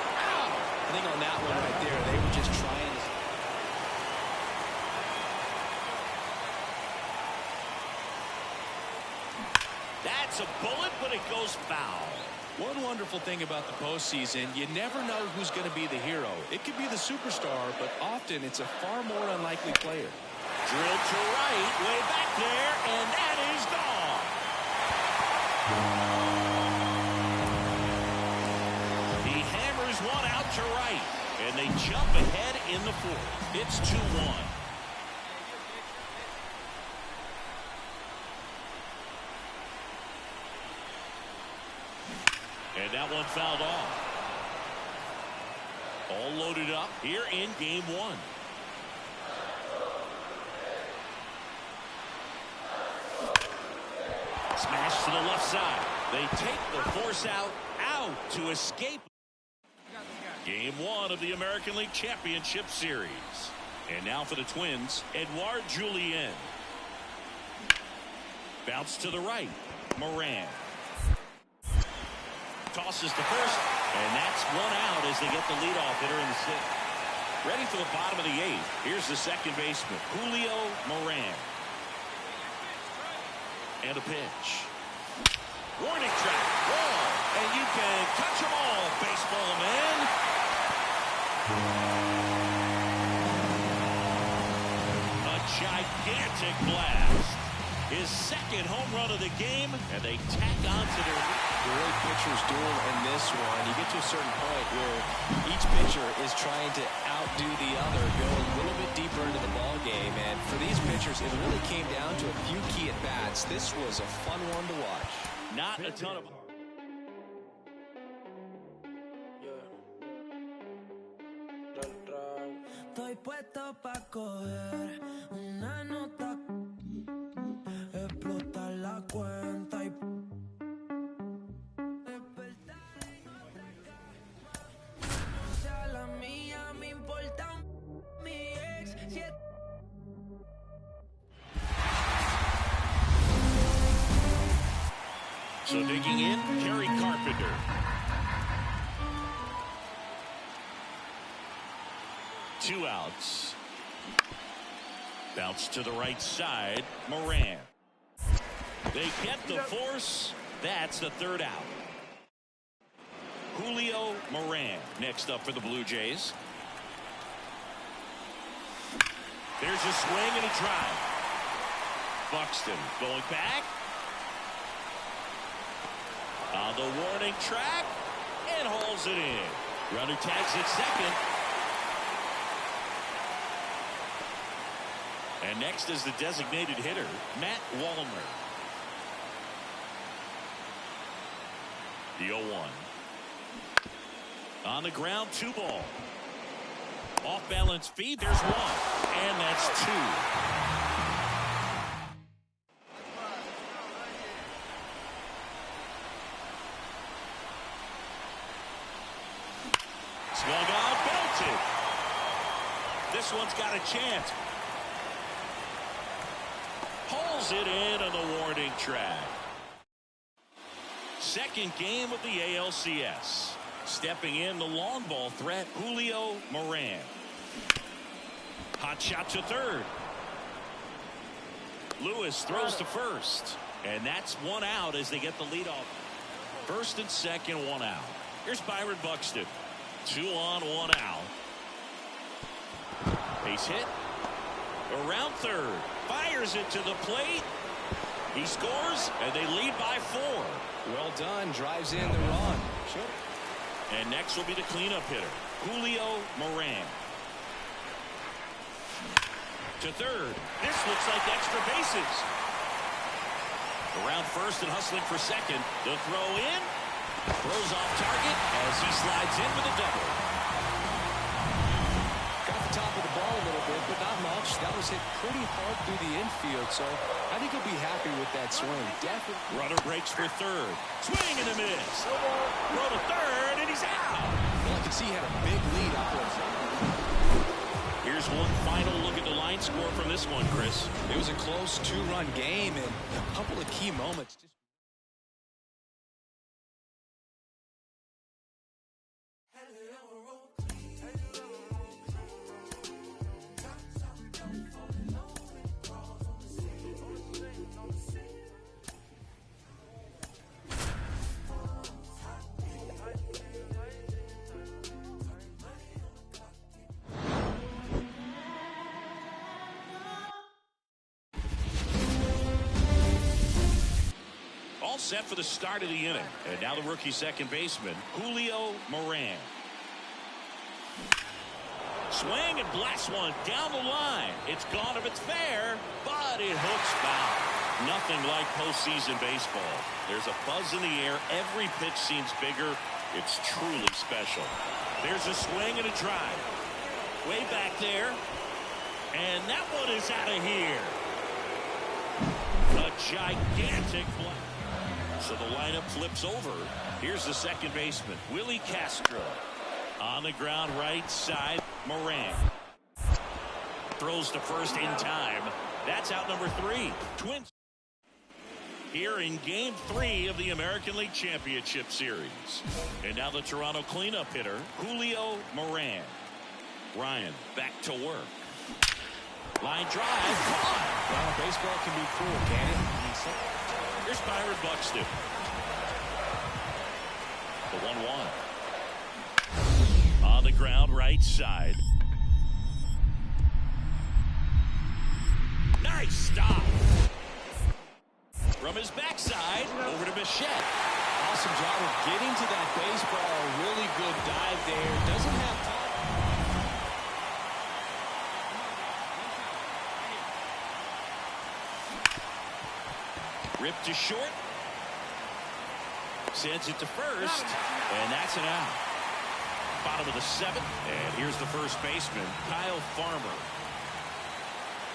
I think on that one right there, they were just trying to...
That's a bullet, but it goes foul.
One wonderful thing about the postseason, you never know who's going to be the hero. It could be the superstar, but often it's a far more unlikely player.
Drilled to right, way back there, and that is gone. He hammers one out to right, and they jump ahead in the fourth. It's 2-1. And that one fouled off. All loaded up here in game one. Smash to the left side. They take the force out to escape. Game one of the American League Championship Series. And now for the Twins, Edouard Julien. Bounce to the right. Moran. Tosses to first, and that's one out as they get the leadoff hitter in the sixth. Ready for the bottom of the eighth. Here's the second baseman, Julio Moran. And a pitch. Warning track, ball, and you can touch them all, baseball man. A gigantic blast. His second home run of the game, and they tack on to their
great pitchers duel in this one. You get to a certain point where each pitcher is trying to outdo the other, go a little bit deeper into the ball game. And for these pitchers, it really came down to a few key at bats. This was a fun one to watch.
Not a ton of.
Estoy puesto pa' coger una nota, explotar la cuenta y despertar no sea la mía, me importa mi ex.
So digging in, Kerry Carpenter. Two outs. Bounce to the right side. Moran. They get the force. That's the third out. Julio Moran next up for the Blue Jays. There's a swing and a drive. Buxton going back. On the warning track and hauls it in. Runner tags at second. And next is the designated hitter, Matt Wallner. The 0-1. On the ground, 2 ball. Off balance feed, there's 1. And that's 2. Swung on, belted. This one's got a chance. Hauls it in on the warning track. Second game of the ALCS. Stepping in the long ball threat, Julio Moran. Hot shot to third. Lewis throws to first. And that's 1 out as they get the lead off. First and second, 1 out. Here's Byron Buxton. 2 on, 1 out. Base hit. Around third. Fires it to the plate. He scores, and they lead by 4.
Well done. Drives in the run. Sure.
And next will be the cleanup hitter, Julio Moran. To third. This looks like extra bases. Around first and hustling for second. The throw in. Throws off target as he slides He's in with a double.
Got the top of the ball a little bit, but not much. That was hit pretty hard through the infield, so I think he'll be happy with that swing. Definitely.
Runner breaks for third. Swing and a miss. Throw to third, and he's out.
Well, I can see he had a big lead up there.
Here's one final look at the line score from this one, Chris.
It was a close two-run game and a couple of key moments.
All set for the start of the inning. And now the rookie second baseman, Julio Moran. Swing and blast one down the line. It's gone if it's fair, but it hooks foul. Nothing like postseason baseball. There's a buzz in the air. Every pitch seems bigger. It's truly special. There's a swing and a drive. Way back there. And that one is out of here. A gigantic block. So the lineup flips over. Here's the second baseman, Willie Castro. On the ground right side, Moran. Throws to first in time. That's out number 3. Twins. Here in Game 3 of the American League Championship Series. And now the Toronto cleanup hitter, Julio Moran. Ryan back to work. Line drive.
Well, baseball can be cruel, can it?
Here's Byron Buxton. The 1-1. On the ground, right side. Nice stop. From his backside, over to Bichette.
Awesome job of getting to that baseball. Really good dive there. Doesn't have time.
Ripped to short. Sends it to first. And that's an out. Bottom of the 7th. And here's the first baseman, Kyle Farmer.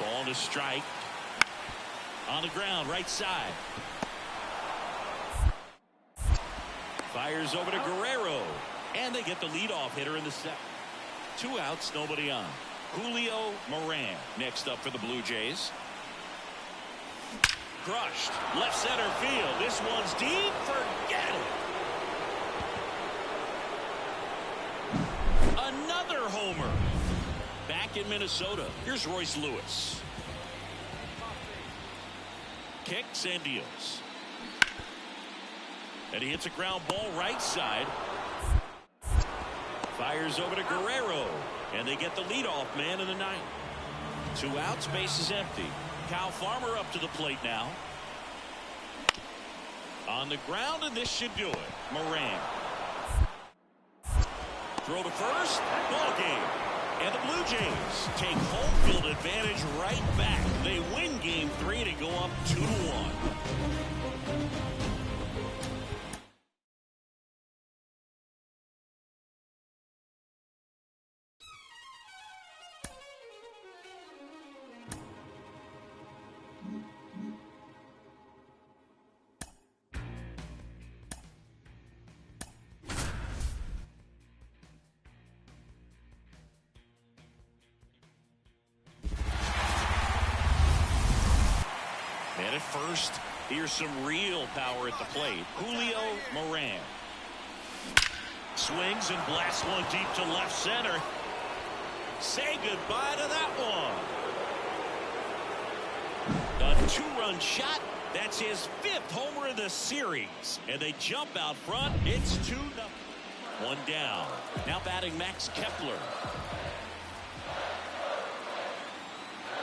Ball to strike. On the ground, right side. Fires over to Guerrero. And they get the leadoff hitter in the 7th. 2 outs, nobody on. Julio Moran next up for the Blue Jays. Crushed. Left center field. This one's deep. Forget it. Another homer. Back in Minnesota. Here's Royce Lewis. Kicks and deals. And he hits a ground ball right side. Fires over to Guerrero. And they get the leadoff man in the 9th. 2 outs. Base is empty. Kyle Farmer up to the plate now. On the ground, and this should do it. Moran. Throw to first. Ball game. And the Blue Jays take home field advantage right back. They win Game 3 to go up 2-1. And at first, here's some real power at the plate. Julio Moran. Swings and blasts one deep to left center. Say goodbye to that one. A 2-run shot. That's his 5th homer of the series. And they jump out front. It's 2-0. 1 down. Now batting Max Kepler.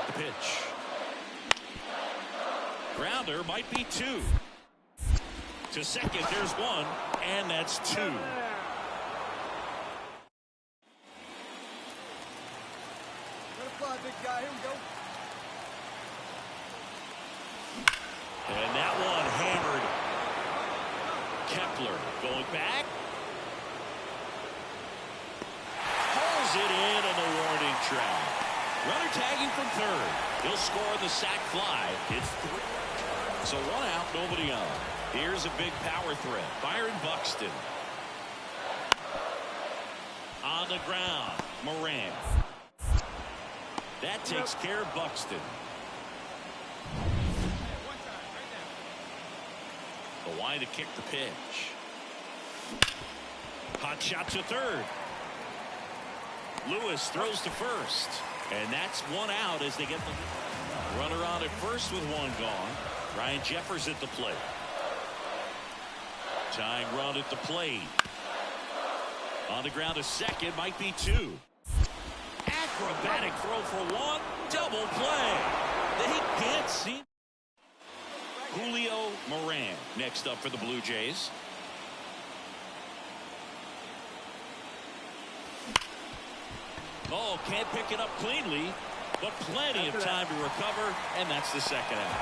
The pitch. Grounder might be 2. To second, there's 1, and that's 2.
Let it fly, big guy. Here we go.
And that one hammered. Kepler going back. Throws it in on the warning track. Runner tagging from third. He'll score the sac fly. It's 3. So 1 out, nobody on. Here's a big power threat. Byron Buxton. On the ground, Moran. That takes care of Buxton. The wide to kick the pitch. Hot shot to third. Lewis throws to first. And that's 1 out as they get the runner on at first with 1 gone. Ryan Jeffers at the plate. Tying run at the plate. On the ground to second, might be 2. Acrobatic throw for 1. Double play. They can't see. Julio Moran next up for the Blue Jays. Oh, can't pick it up cleanly, but plenty of time to recover, and that's the second out.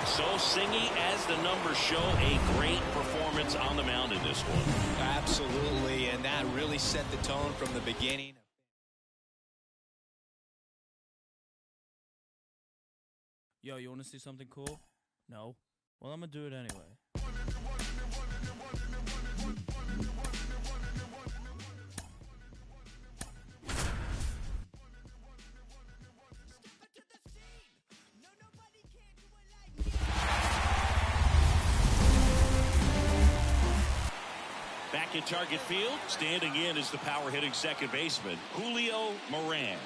So Singy, as the numbers show, a great performance on the mound in this one.
Absolutely, and that really set the tone from the beginning.
Yo, you want to see something cool? No? Well, I'm going to do it anyway.
Back in target field, standing in is the power hitting second baseman, Julio Moran.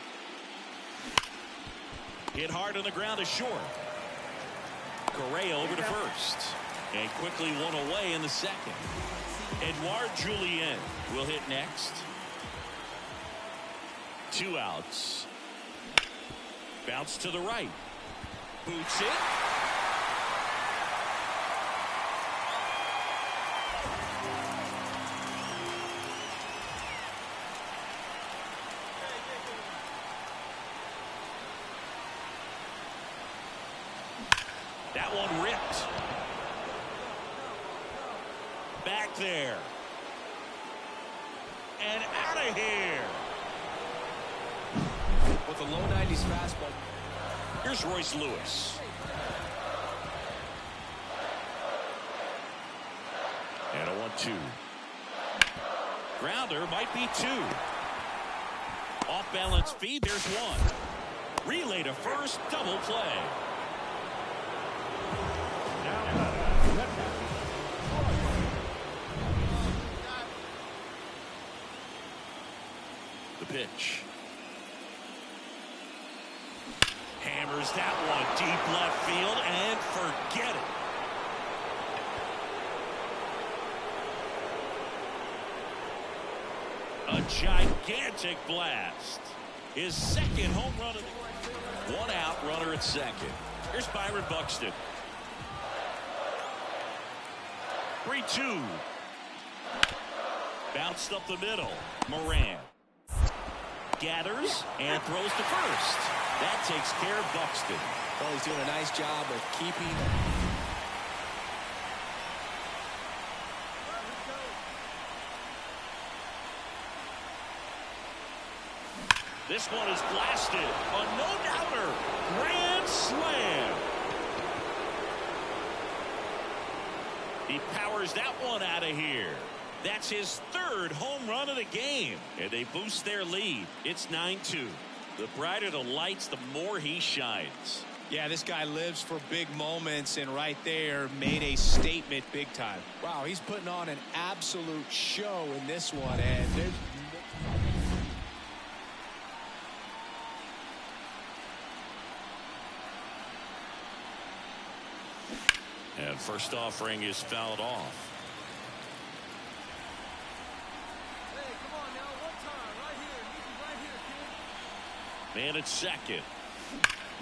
Hit hard on the ground to short. Correa over to first. And quickly 1 away in the second. Edouard Julien will hit next. 2 outs. Bounce to the right. Boots it. That one ripped. Back there. And out of here.
With a low 90s fastball.
Here's Royce Lewis. And a 1-2. Grounder might be 2. Off balance feed. There's 1. Relay to first. Double play. The pitch. Hammers that one deep left field and forget it. A gigantic blast. His second home run of the 1 out, runner at second. Here's Byron Buxton. 3-2. Bounced up the middle. Moran gathers and throws to first. That takes care of Buxton.
Well, he's doing a nice job of keeping.
This one is blasted. A no-doubter. Grand slam. He powers that one out of here. That's his 3rd home run of the game. And they boost their lead. It's 9-2. The brighter the lights, the more he shines.
Yeah, this guy lives for big moments, and right there made a statement big time. Wow, he's putting on an absolute show in this one, and there's...
And first offering is fouled off.
Hey, come on now, 1 time, right here. You can right here, kid.
Man at second.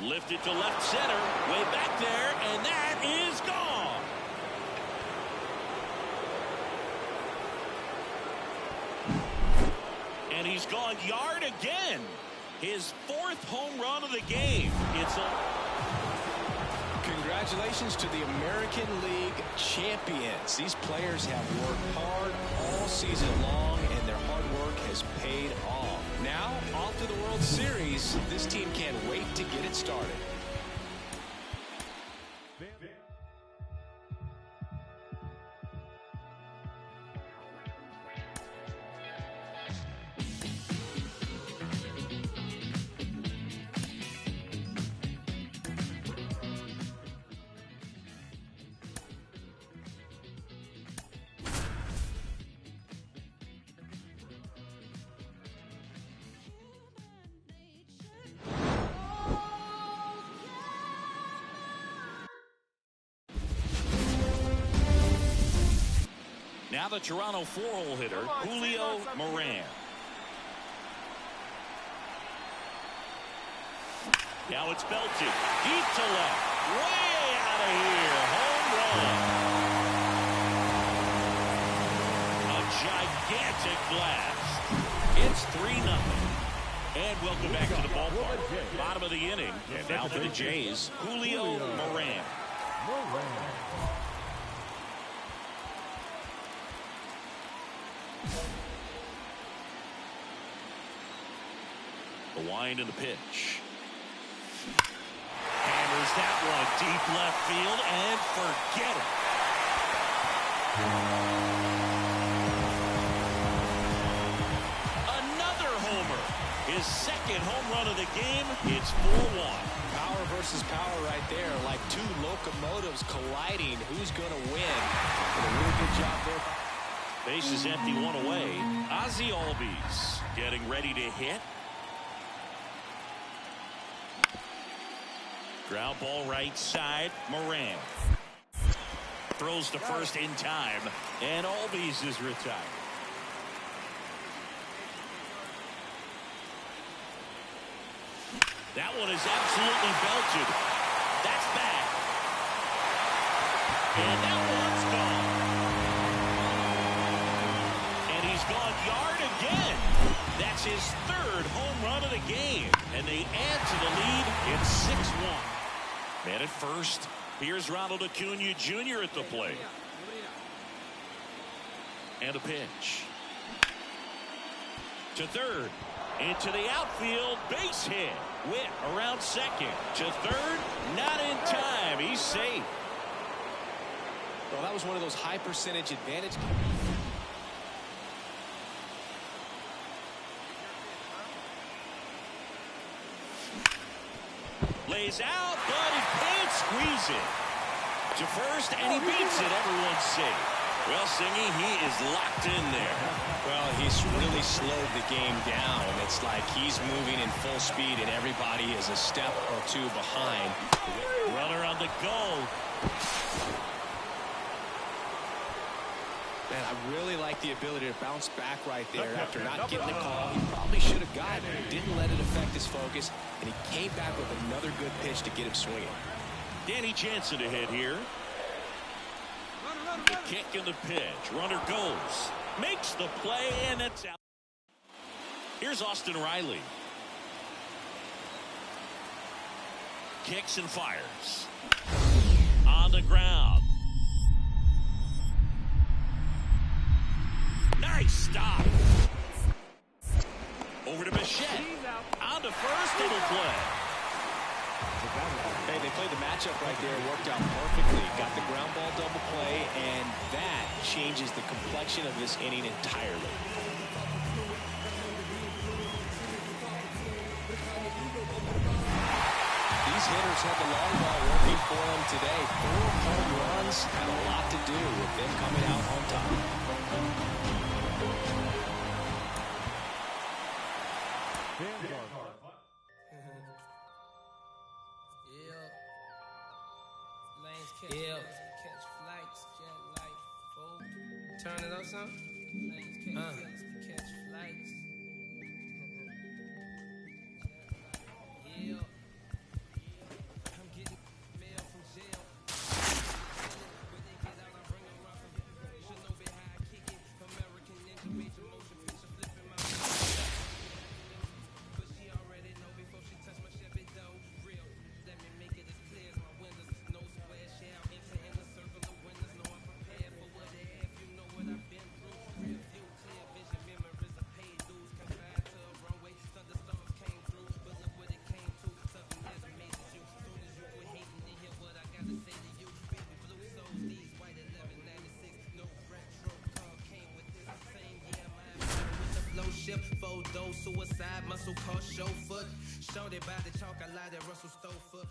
Lifted to left center. Way back there, and that is gone. And he's gone yard again. His 4th home run of the game. It's a...
Congratulations to the American League champions. These players have worked hard all season long, and their hard work to the World Series, this team can't wait to get it started.
Now the Toronto four-hole hitter, Julio Moran. Now it's belted. Deep to left. Way out of here. Home run. A gigantic blast. It's 3-0. And welcome back to the ballpark. Bottom of the inning. And now for the Jays, Julio Moran. The wind and the pitch. Hammers that one deep left field and forget it. Another homer. His second home run of the game. It's 4-1.
Power versus power right there, like two locomotives colliding. Who's going to win? Did a really good job there.
Base is empty, one away. Ozzie Albies getting ready to hit. Ground ball right side. Moran throws to first in time, and Albies is retired. That one is absolutely belted. That's bad. And that one's gone. And he's gone yard again. That's his third home run of the game. And they add to the lead. It's 6-1. Man at first. Here's Ronald Acuna Jr. at the plate. And a pitch. To third. Into the outfield. Base hit. Witt around second. To third. Not in time. He's safe.
Well, that was one of those high percentage advantage.
Lays out, but he can't squeeze it. To first, and he beats it. Everyone's safe. Well, Singy, he is locked in there.
Well, he's really slowed the game down. It's like he's moving in full speed, and everybody is a step or two behind.
Runner on the go.
Man, I really like the ability to bounce back right there after not getting the call. He probably should have gotten it. Didn't let it affect his focus, and he came back with another good pitch to get him swinging.
Danny Jansen to hit here. The kick and the pitch. Runner goes. Makes the play, and it's out. Here's Austin Riley. Kicks and fires. On the ground. Nice stop. Over to Bichette. On to first, double play.
Hey, they played the matchup right there. Worked out perfectly. Got the ground ball double play, and that changes the complexion of this inning entirely. These hitters had the long ball working for them today. 4 home runs had a lot to do with them coming out on top.
Yeah. Catch flights, jet light, fold. Turn it up some. Catch flights. Yeah. I'm getting mail from jail. When they get out, I bring them rough. Should know be how I kick it. American Ninja, major motion picture flipping my but she already know before she touch my Chevy dough. Real. Let me make it as clear as my windows. No square shall enter in the circle of winners. Know I'm prepared for what they have. You know what I've been through. Real view. stole suicide, muscle car, show foot. Showed it by the chalk, I lied at Russell Stonefoot.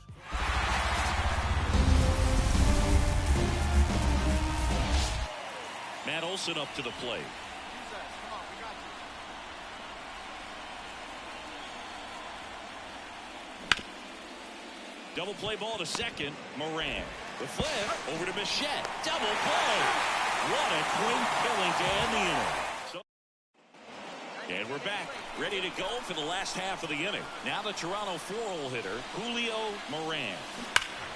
Matt Olson up to the plate. Double play ball to second. Moran. The flip over to Bichette. Double play. What a quick killing to end the inning. And we're back. Ready to go for the last half of the inning. Now the Toronto 4-hole hitter, Julio Moran.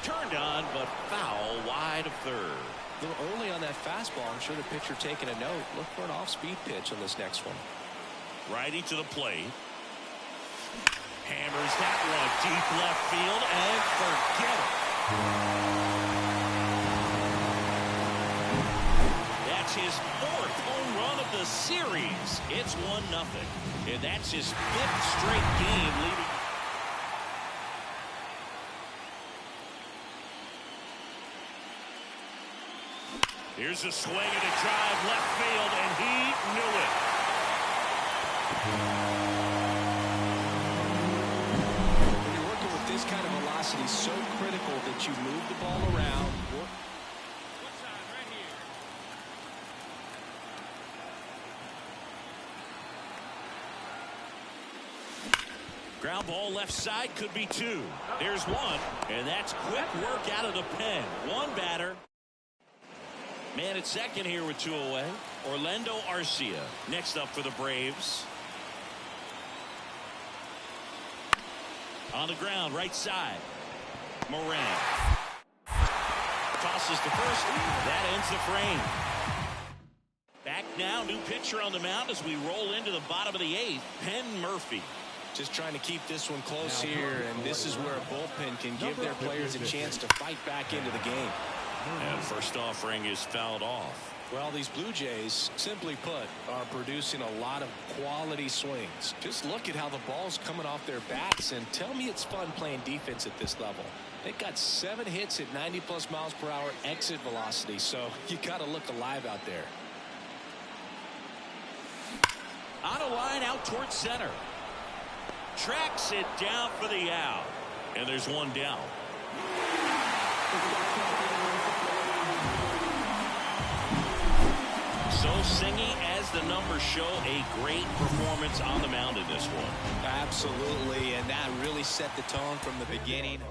Turned on, but foul wide of third.
A little early on that fastball. I'm sure the pitcher taking a note. Look for an off-speed pitch on this next one.
Righty to the plate. Hammers that one deep left field and forget it. That's his 4th home run of the series. It's 1-0. And that's his 5th straight game leading. Here's a swing and a drive left field, and he knew it.
When you're working with this kind of velocity, so critical that you move the ball around.
Ground ball left side, could be 2. There's 1, and that's quick work out of the pen. 1 batter. Man at second here with 2 away. Orlando Arcia next up for the Braves. On the ground, right side. Moran. Tosses to first. That ends the frame. Back now, new pitcher on the mound as we roll into the bottom of the 8th. Penn Murphy.
Just trying to keep this one close here, and this is where a bullpen can give their players a chance to fight back into the game.
And first offering is fouled off.
Well, these Blue Jays, simply put, are producing a lot of quality swings. Just look at how the ball's coming off their bats, and tell me it's fun playing defense at this level. They got 7 hits at 90+ miles per hour exit velocity, so you got to look alive out there.
On a line out towards center. Tracks it down for the out. And there's 1 down. So Singy, as the numbers show, a great performance on the mound in this one.
Absolutely, and that really set the tone from the beginning.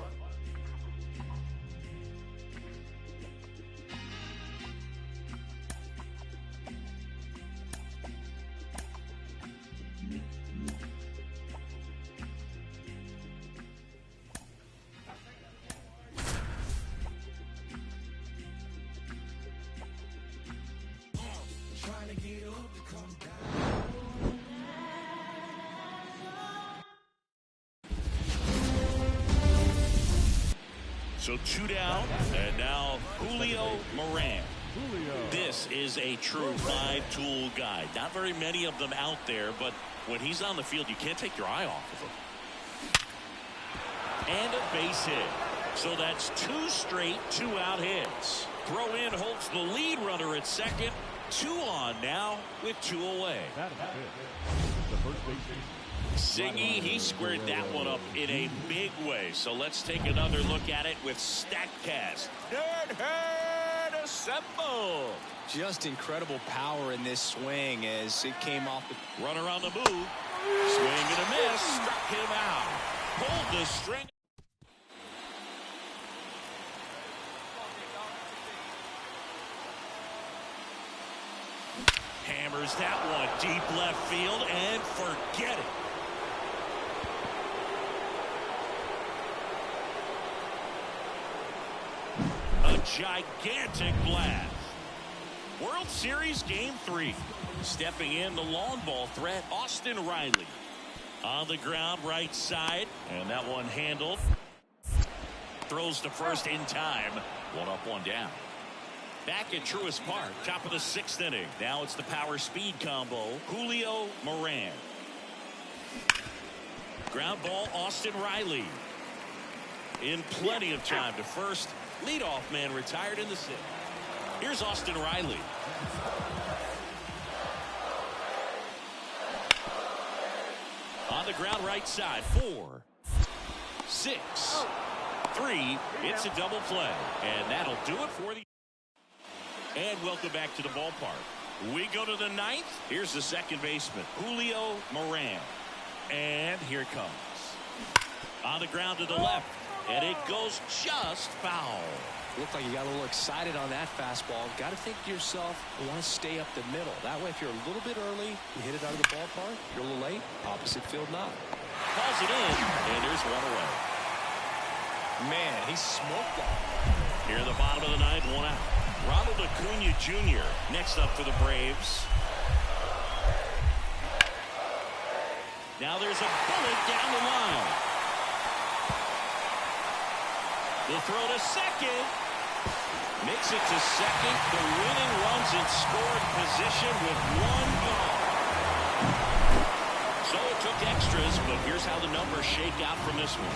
So 2 down, and now Julio Moran. This is a true 5-tool guy. Not very many of them out there, but when he's on the field, you can't take your eye off of him. And a base hit. So that's 2 straight 2-out hits. Throw in holds the lead runner at second. 2 on now with 2 away.
That is it. The first baseman.
Singy, he squared that one up in a big way. So let's take another look at it with StatCast. Nerdhead assemble.
Just incredible power in this swing as it came off the
runner on the move. Swing and a miss. Struck him out. Pulled the string. Hammers that one deep left field and forget it. A gigantic blast. World Series Game 3. Stepping in the long ball threat, Austin Riley. On the ground, right side. And that one handled. Throws to first in time. 1 up, 1 down. Back at Truist Park, top of the 6th inning. Now it's the power speed combo. Julio Moran. Ground ball, Austin Riley. In plenty of time to first. Leadoff man retired in the 6th. Here's Austin Riley. the ground right side. 4, 6, 3. It's a double play. And that'll do it for the... And welcome back to the ballpark. We go to the 9th. Here's the second baseman, Julio Moran. And here it comes. On the ground to the left. And it goes just foul.
Looked like you got a little excited on that fastball. Got to think to yourself, you want to stay up the middle. That way, if you're a little bit early, you hit it out of the ballpark. If you're a little late, opposite field knock.
Calls it in, and there's one away.
Man, he smoked that.
Here in the bottom of the 9th, 1 out. Ronald Acuna Jr. next up for the Braves. Now there's a bullet down the line. The throw to second. Makes it to second. The winning runs in scoring position with 1 gone. So it took extras, but here's how the numbers shake out from this one.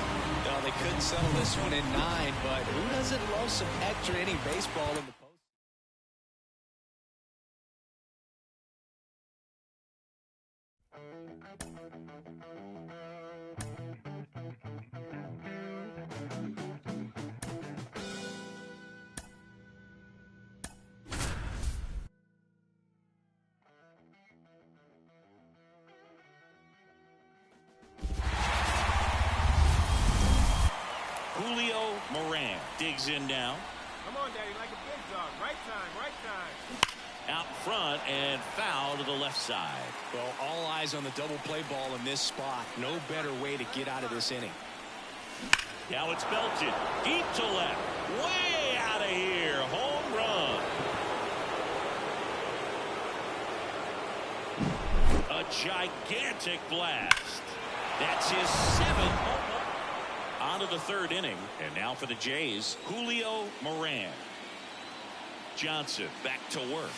No, they couldn't settle this one in 9, but who doesn't love some extra inning baseball in the post?
Julio Moran digs in now.
Come on, Daddy, like a big dog. Right time, right time.
Out front and foul to the left side.
Well, all eyes on the double play ball in this spot. No better way to get out of this inning.
Now it's belted deep to left. Way out of here. Home run. A gigantic blast. That's his 7th home run. On to the 3rd inning. And now for the Jays, Julio Moran. Johnson back to work.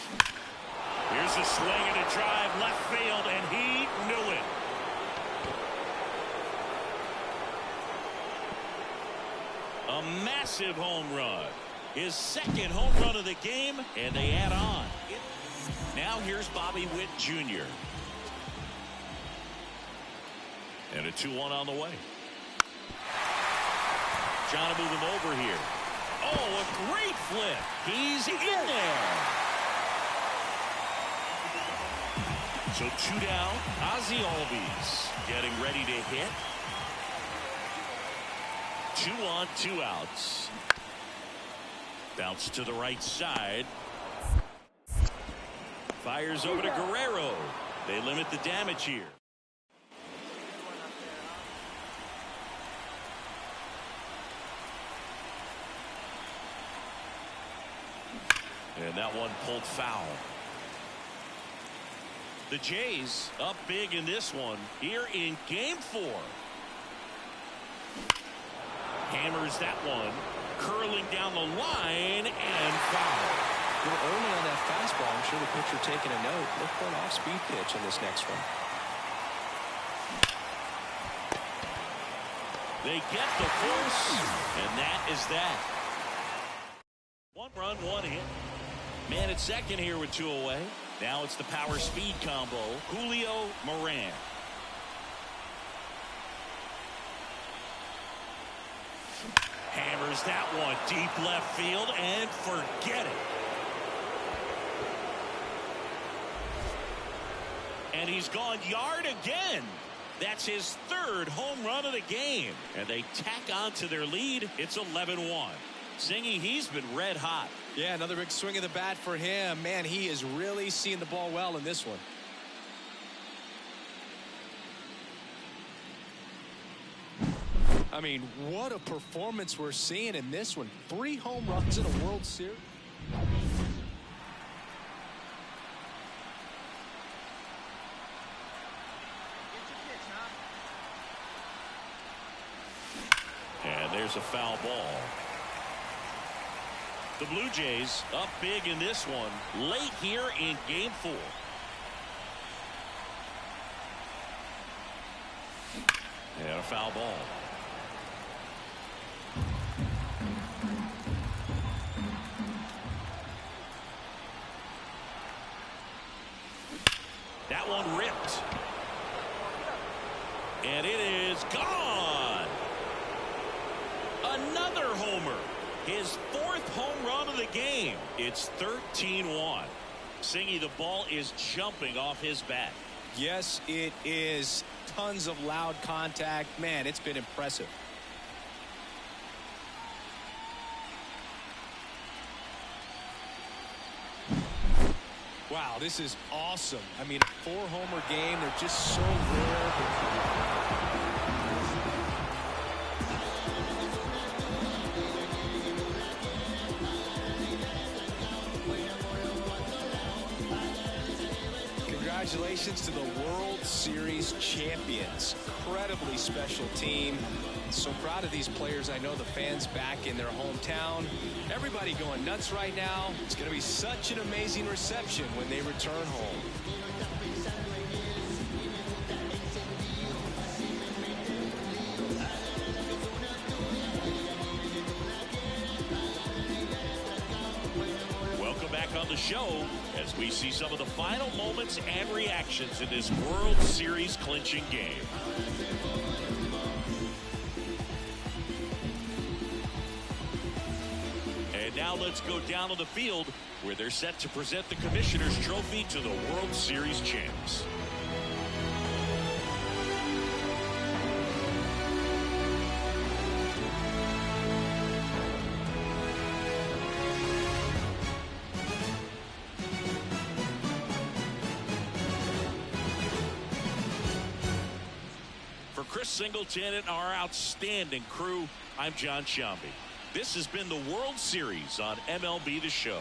Here's a swing and a drive left field, and he knew it. A massive home run. His 2nd home run of the game, and they add on. Now here's Bobby Witt Jr. And a 2-1 on the way. Trying to move him over here. Oh, a great flip. He's in there. So 2 down. Ozzie Albies getting ready to hit. 2 on, 2 outs. Bounce to the right side. Fires over to Guerrero. They limit the damage here. And that one pulled foul. The Jays up big in this one here in game 4. Hammers that one. Curling down the line and foul.
Early on that fastball, I'm sure the pitcher taking a note. Look for an off-speed pitch in this next one.
They get the force, and that is that. 1 run, 1 hit. Man at second here with 2 away. Now it's the power speed combo. Julio Moran. Hammers that one deep left field and forget it. And he's gone yard again. That's his 3rd home run of the game. And they tack on to their lead. It's 11-1. Zingy, he's been red hot.
Yeah, another big swing of the bat for him. Man, he is really seeing the ball well in this one. I mean, what a performance we're seeing in this one. 3 home runs in a World Series.
And there's a foul ball. The Blue Jays up big in this one late here in game 4. And a foul ball. That one ripped. And it is gone. Another homer. His 4th home run of the game. It's 13-1. Singy, the ball is jumping off his bat.
Yes, it is. Tons of loud contact. Man, it's been impressive. Wow, this is awesome. I mean, a 4-homer game. They're just so rare. Congratulations to the World Series champions. Incredibly special team. So proud of these players. I know the fans back in their hometown. Everybody going nuts right now. It's going to be such an amazing reception when they return home.
Welcome back on the show as we see some of the final moments and reactions in this World Series clinching game. And now let's go down to the field where they're set to present the Commissioner's Trophy to the World Series champs. For Chris Singleton and our outstanding crew, I'm John Sciambi. This has been the World Series on MLB The Show.